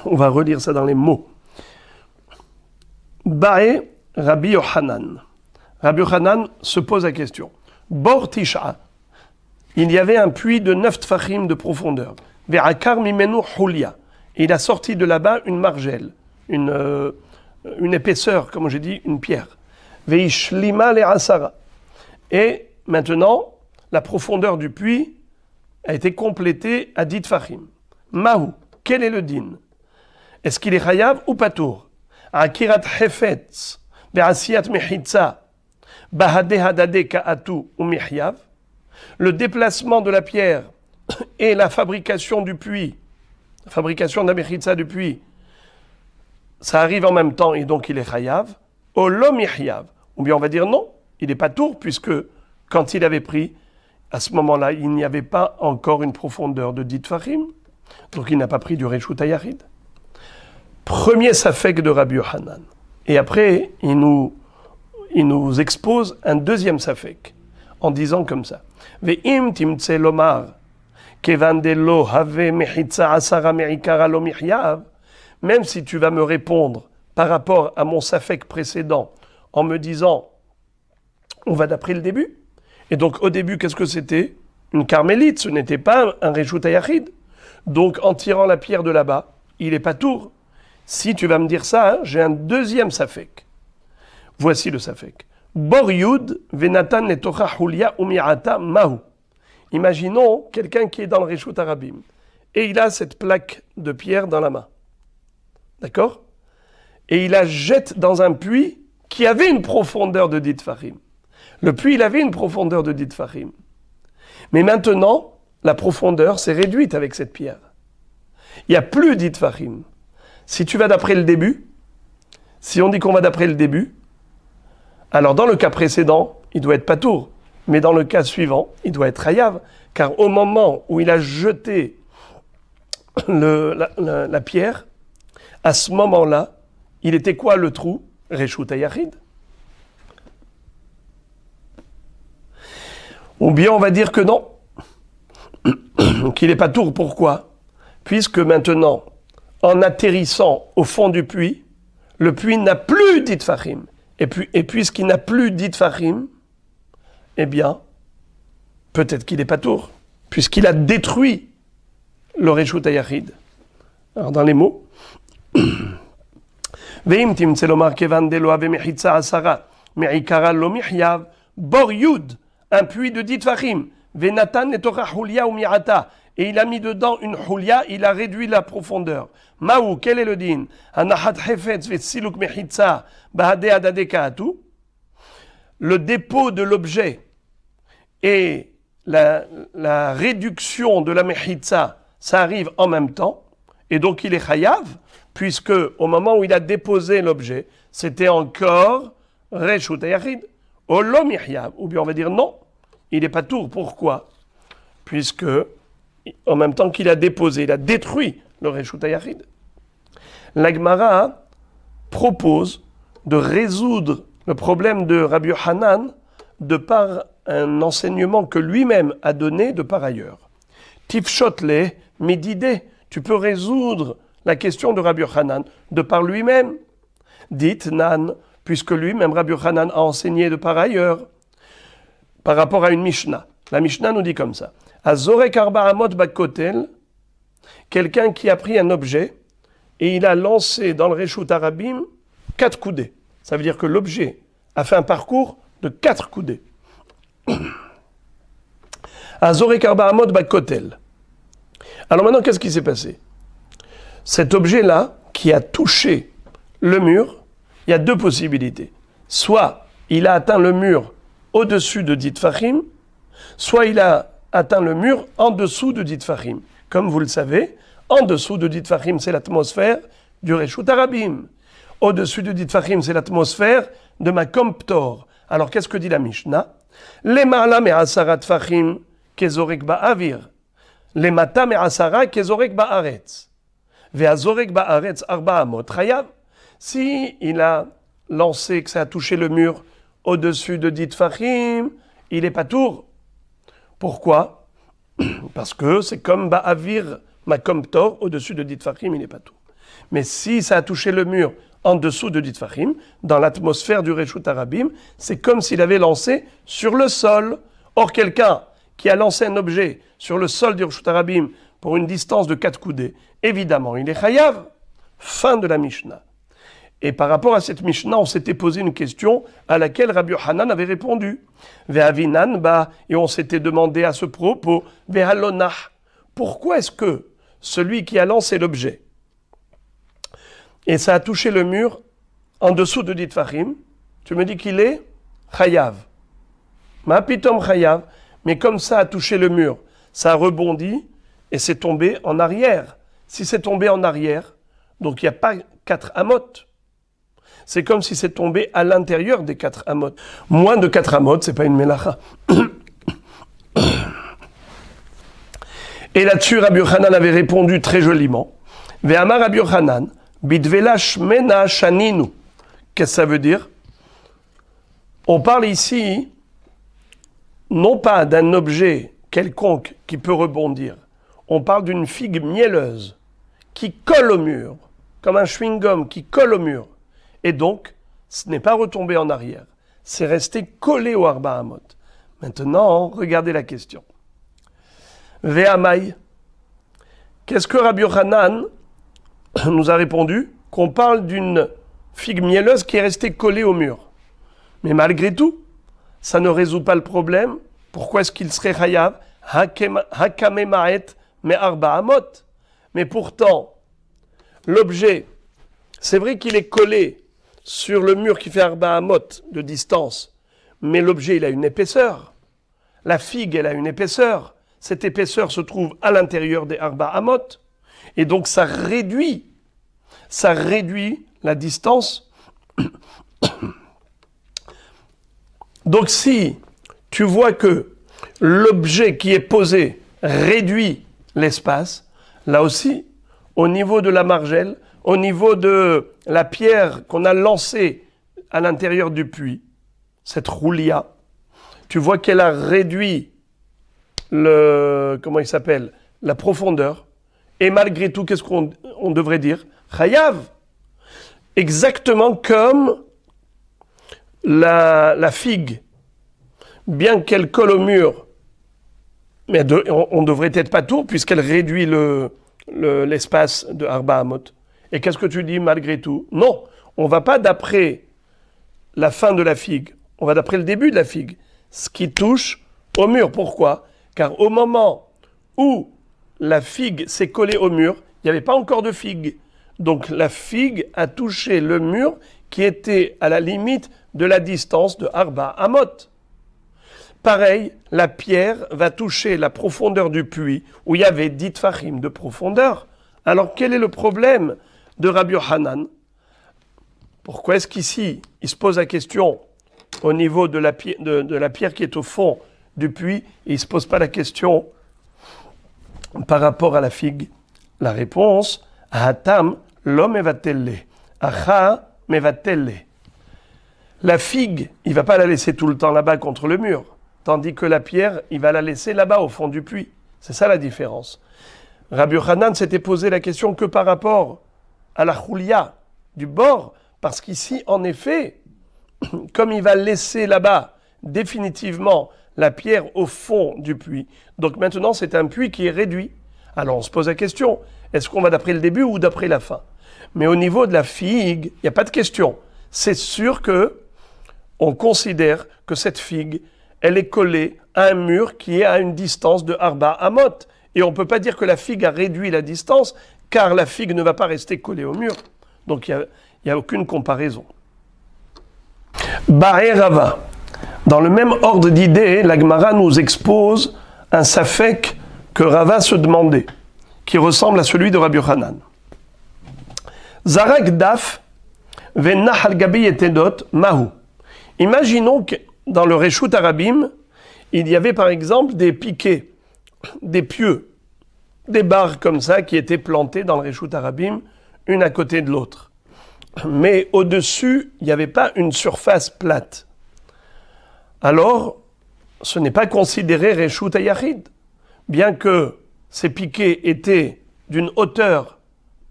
On va relire ça dans les mots. Bae Rabbi Yochanan. Rabbi Yochanan se pose la question. Bor Tisha. Il y avait un puits de 9 tfachim de profondeur. Ve'akar mimenu Hulia. Et il a sorti de là-bas une margelle, une épaisseur, comme j'ai dit, une pierre. Ve'ishlima le'asara. Et maintenant, la profondeur du puits a été complétée à 10 tfachim. Mahu. Quel est le din? Est-ce qu'il est chayav ou patour? Akirat hefetz ve'asiyat mechitza bahadeh hadadeh ka'atu ou mihyav. Le déplacement de la pierre et la fabrication du puits, la fabrication de la mechitza du puits, ça arrive en même temps et donc il est chayav. Olo mihyav. Ou bien on va dire non, il est patour puisque quand il avait pris, à ce moment-là, il n'y avait pas encore une profondeur de 10 tfachim. Donc il n'a pas pris du Reshut HaYachid. Premier safek de Rabbi Yochanan. Et après, il nous expose un deuxième safek, en disant comme ça. Ve'im timtse lomar, kevan de lo have mechitza asara me'ikara lo mihyav, même si tu vas me répondre par rapport à mon safek précédent en me disant on va d'après le début. Et donc au début, qu'est-ce que c'était? Une carmélite, ce n'était pas un Reshut Hayachid. Donc en tirant la pierre de là-bas, il est pas tour. Si tu vas me dire ça, hein, j'ai un deuxième safek. Voici le safek. Bor Yud venatan letocha hulia umiata mahu. Imaginons quelqu'un qui est dans le Reshut Harabim et il a cette plaque de pierre dans la main. D'accord? Et il la jette dans un puits qui avait une profondeur de 10 tfachim. Le puits, il avait une profondeur de 10 tfachim. Mais maintenant, la profondeur s'est réduite avec cette pierre. Il n'y a plus 10 tfachim. Si tu vas d'après le début, si on dit qu'on va d'après le début, alors dans le cas précédent, il doit être patour. Mais dans le cas suivant, il doit être hayav. Car au moment où il a jeté la pierre, à ce moment-là, il était quoi le trou? Reshut Hayachid. Ou bien on va dire que non, qu'il n'est pas tour. Pourquoi? Puisque maintenant, en atterrissant au fond du puits, le puits n'a plus dit tfachim. Et puisqu'il n'a plus dit tfachim, eh bien, peut-être qu'il n'est pas tour, puisqu'il a détruit le Reshut Hayachid. Alors dans les mots, Veim timtse lomar kevan delo ave mechitza asara, me'ikara lo michyav, bor yud, un puits de 10 tfachim, venatan etora hulia ou mi'ata, et il a mis dedans une hulia, il a réduit la profondeur. Maou, quel est le din? Anahat hefetz vetsiluk mechitza, bahade adade kaatu. Le dépôt de l'objet et la réduction de la mechitza, ça arrive en même temps, et donc il est chayav, puisque au moment où il a déposé l'objet, c'était encore Reshut Hayachid, Olo michyav, ou bien on va dire non, il n'est pas tour. Pourquoi? Puisque en même temps qu'il a déposé, il a détruit le Reshut Hayachid. La Gemara propose de résoudre le problème de Rabbi Yochanan de par un enseignement que lui-même a donné de par ailleurs. Tifshotle medide, tu peux résoudre la question de Rabbi Yochanan de par lui-même. Dit Nan, puisque lui-même Rabbi Yochanan a enseigné de par ailleurs, par rapport à une Mishnah. La Mishnah nous dit comme ça. Azorek arba amot bakotel, quelqu'un qui a pris un objet et il a lancé dans le Reshut Harabim 4 coudées. Ça veut dire que l'objet a fait un parcours de 4 coudées. Azorek arba amot bakotel. Alors maintenant, qu'est-ce qui s'est passé? Cet objet-là, qui a touché le mur, il y a deux possibilités. Soit il a atteint le mur au-dessus de 10 tfachim, soit il a atteint le mur en dessous de 10 tfachim. Comme vous le savez, en dessous de 10 tfachim, c'est l'atmosphère du Reshut Harabim. Au-dessus de 10 tfachim, c'est l'atmosphère de Makom Ptor. Alors qu'est-ce que dit la Mishnah? Les marla me'asara tfachim kezorek ba'avir. Les mata me'asara kezorek ba'aretz. Ve'azorek ba'aretz arba amot chayav. Si il a lancé, que ça a touché le mur au-dessus de 10 tfachim, il est pas tour. Pourquoi? Parce que c'est comme ba'avir makom ptor, au-dessus de 10 tfachim, il n'est pas tour. Mais si ça a touché le mur en dessous de 10 tfachim, dans l'atmosphère du Reshut Harabim, c'est comme s'il avait lancé sur le sol. Or, quelqu'un qui a lancé un objet sur le sol du Reshut Harabim pour une distance de 4 coudées, évidemment, il est chayav. Fin de la Mishnah. Et par rapport à cette Mishnah, on s'était posé une question à laquelle Rabbi Yochanan avait répondu. Ve'avinan ba, et on s'était demandé à ce propos, ve'halonach, pourquoi est-ce que celui qui a lancé l'objet, et ça a touché le mur en dessous de 10 tfachim, tu me dis qu'il est chayav. Ma pitom chayav, mais comme ça a touché le mur, ça a rebondi et c'est tombé en arrière. Si c'est tombé en arrière, donc il n'y a pas 4 amot. C'est comme si c'est tombé à l'intérieur des 4 amot. Moins de 4 amot, c'est pas une melacha. Et là-dessus, Rabbi Yochanan avait répondu très joliment. Ve'amar Rabbi Yochanan, bidvela shmena shaninu. Qu'est-ce que ça veut dire? On parle ici, non pas d'un objet quelconque qui peut rebondir. On parle d'une figue mielleuse qui colle au mur. comme un chewing-gum qui colle au mur. Et donc, ce n'est pas retombé en arrière. C'est resté collé au Arba Amot. Maintenant, regardez la question. Ve'amai. Qu'est-ce que Rabbi Yochanan nous a répondu? Qu'on parle d'une figue mielleuse qui est restée collée au mur. Mais malgré tout, ça ne résout pas le problème. Pourquoi est-ce qu'il serait chayav? Hakame ma'et me arba amot. Mais pourtant, l'objet, c'est vrai qu'il est collé sur le mur qui fait arba amot de distance, mais l'objet, il a une épaisseur. La figue, elle a une épaisseur. Cette épaisseur se trouve à l'intérieur des arba amot. Et donc, ça réduit la distance. Donc, si tu vois que l'objet qui est posé réduit l'espace, là aussi, au niveau de la margelle, au niveau de la pierre qu'on a lancée à l'intérieur du puits, cette roulia, tu vois qu'elle a réduit la profondeur. Et malgré tout, qu'est-ce qu'on devrait dire? Chayav. Exactement comme la figue, bien qu'elle colle au mur, mais on devrait être patour puisqu'elle réduit l'espace de Arba Amot. Et qu'est-ce que tu dis malgré tout? Non, on ne va pas d'après la fin de la figue, on va d'après le début de la figue, ce qui touche au mur. Pourquoi? Car au moment où la figue s'est collée au mur, il n'y avait pas encore de figue. Donc la figue a touché le mur qui était à la limite de la distance de Arba Amot. Pareil, la pierre va toucher la profondeur du puits où il y avait 10 tfachim de profondeur. Alors quel est le problème de Rabbi Yochanan? Pourquoi est-ce qu'ici, il se pose la question au niveau de la pierre qui est au fond du puits et il ne se pose pas la question par rapport à la figue? La réponse, Hatam lo mevatelle, Acha mevatelle. La figue, il ne va pas la laisser tout le temps là-bas contre le mur, tandis que la pierre, il va la laisser là-bas au fond du puits. C'est ça la différence. Rabbi Yochanan s'était posé la question que par rapport à la choulia du bord, parce qu'ici, en effet, comme il va laisser là-bas définitivement la pierre au fond du puits, donc maintenant c'est un puits qui est réduit. Alors on se pose la question, est-ce qu'on va d'après le début ou d'après la fin? Mais au niveau de la figue, il n'y a pas de question. C'est sûr que on considère que cette figue, elle est collée à un mur qui est à une distance de Arba Amot. Et on ne peut pas dire que la figue a réduit la distance, car la figue ne va pas rester collée au mur. Donc il n'y a aucune comparaison. Baé Rava. Dans le même ordre d'idée, la Gemara nous expose un safek que Rava se demandait, qui ressemble à celui de Rabbi Yochanan. Zarak daf venach al gabi etedot mahu. Imaginons que dans le Reshut Arabim, il y avait par exemple des piquets, des pieux, des barres comme ça qui étaient plantées dans le Reshut Arabim, une à côté de l'autre. Mais au-dessus, il n'y avait pas une surface plate. Alors, ce n'est pas considéré Reshut Hayachid, bien que ces piquets étaient d'une hauteur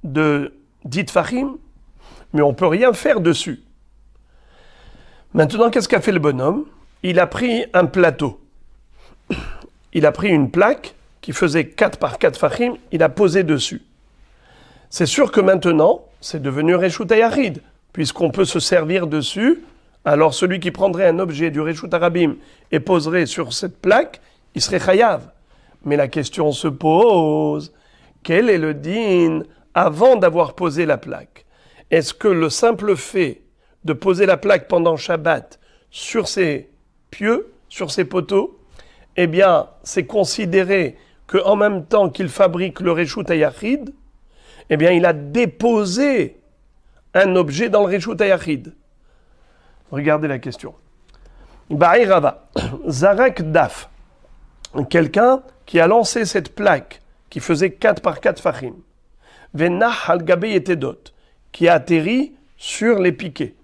de 10 tfachim, mais on ne peut rien faire dessus. Maintenant, qu'est-ce qu'a fait le bonhomme? Il a pris un plateau. Il a pris une plaque qui faisait 4 par 4 tfachim, il a posé dessus. C'est sûr que maintenant, c'est devenu Reshut Hayachid, puisqu'on peut se servir dessus. Alors celui qui prendrait un objet du Reshut Arabim et poserait sur cette plaque, il serait chayav. Mais la question se pose, quel est le din avant d'avoir posé la plaque? Est-ce que le simple fait de poser la plaque pendant Shabbat sur ces pieux, sur ces poteaux, eh bien, c'est considéré qu'en même temps qu'il fabrique le Reshut Hayachid, eh bien, il a déposé un objet dans le Reshut Hayachid. Regardez la question. Ba'i Rava, Zarak Daf, quelqu'un qui a lancé cette plaque qui faisait 4 par 4 fachim, Venach al gabi etedot, qui a atterri sur les piquets.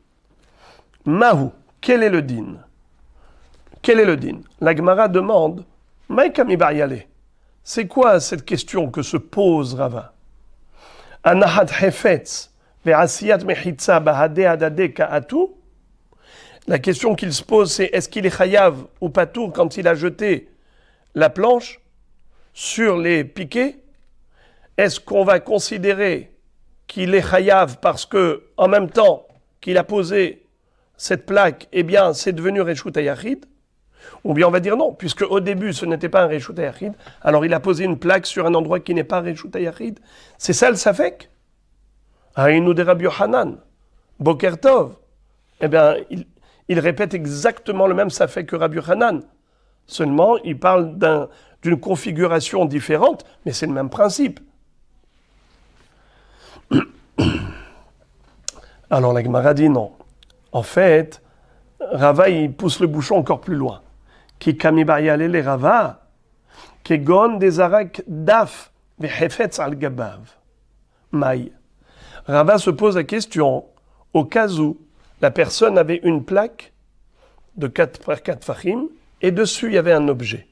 Mahu, quel est le din? Quel est le din? La Gemara demande, Maïkami Bariale, c'est quoi cette question que se pose Rava? Anahat hefetz ve'asiyat mechitza bahade hadade ka'atu. La question qu'il se pose, c'est est-ce qu'il est chayav ou patour quand il a jeté la planche sur les piquets? Est-ce qu'on va considérer qu'il est chayav parce que, en même temps qu'il a posé cette plaque, eh bien, c'est devenu Reshut HaYachid? Ou bien on va dire non, puisque au début ce n'était pas un Reshut HaYachid, alors il a posé une plaque sur un endroit qui n'est pas Reshut HaYachid. C'est ça le Safek? Haïnou de Rabbi Yochanan, Boker Tov. Eh bien, il répète exactement le même Safek que Rabbi Yochanan. Seulement, il parle d'une configuration différente, mais c'est le même principe. Alors la Gemara dit non. En fait, Rava, il pousse le bouchon encore plus loin. Ki kami ba'yale le Rava, kegon dezarak daf vehefetz al gabav. Maï. Rava se pose la question, au cas où la personne avait une plaque de 4 par 4 fachim, et dessus il y avait un objet.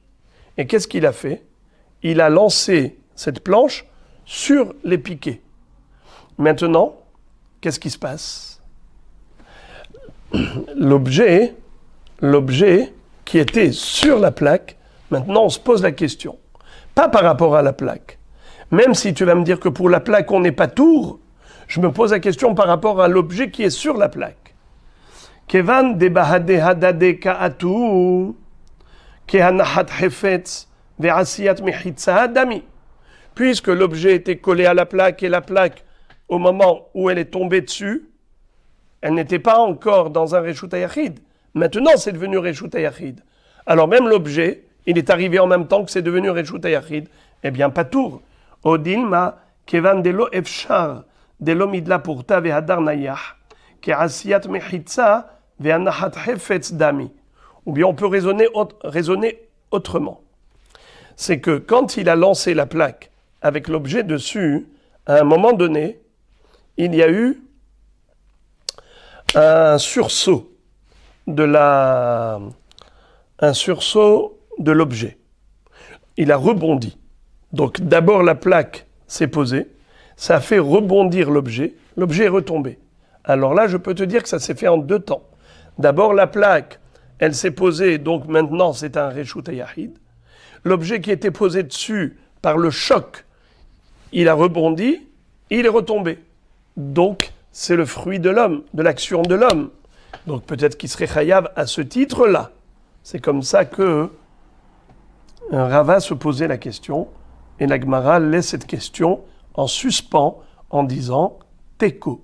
Et qu'est-ce qu'il a fait? Il a lancé cette planche sur les piquets. Maintenant, qu'est-ce qui se passe? L'objet qui était sur la plaque, maintenant on se pose la question. Pas par rapport à la plaque. Même si tu vas me dire que pour la plaque on n'est pas tour, je me pose la question par rapport à l'objet qui est sur la plaque. Kevan de bahade hadade ka'atu, kehanahat hefetz ve'asiyat mechitza hadami. Puisque l'objet était collé à la plaque et la plaque, au moment où elle est tombée dessus, elle n'était pas encore dans un Reshut HaYachid. Maintenant, c'est devenu Reshut HaYachid. Alors même l'objet, il est arrivé en même temps que c'est devenu Reshut HaYachid. Eh bien, pas tour. Odilma, kevan delo efshar, delo midla purta vehadar nayah, ke'asiyat mechitza ve'anahat hefetz dami. Ou bien on peut raisonner autrement. C'est que quand il a lancé la plaque avec l'objet dessus, à un moment donné, il y a eu un sursaut de l'objet. Il a rebondi. Donc d'abord la plaque s'est posée, ça a fait rebondir l'objet est retombé. Alors là, je peux te dire que ça s'est fait en 2 temps. D'abord la plaque, elle s'est posée, donc maintenant c'est un Reshut HaYachid. L'objet qui était posé dessus par le choc, il a rebondi, il est retombé. Donc, c'est le fruit de l'homme, de l'action de l'homme. Donc peut-être qu'il serait chayav à ce titre-là. C'est comme ça que Rava se posait la question, et la Gemara laisse cette question en suspens, en disant Teko,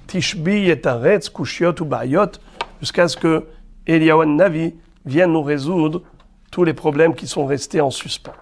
Tishbi yetaretz kushiot ou bayot, jusqu'à ce que Eliyahu Navi vienne nous résoudre tous les problèmes qui sont restés en suspens.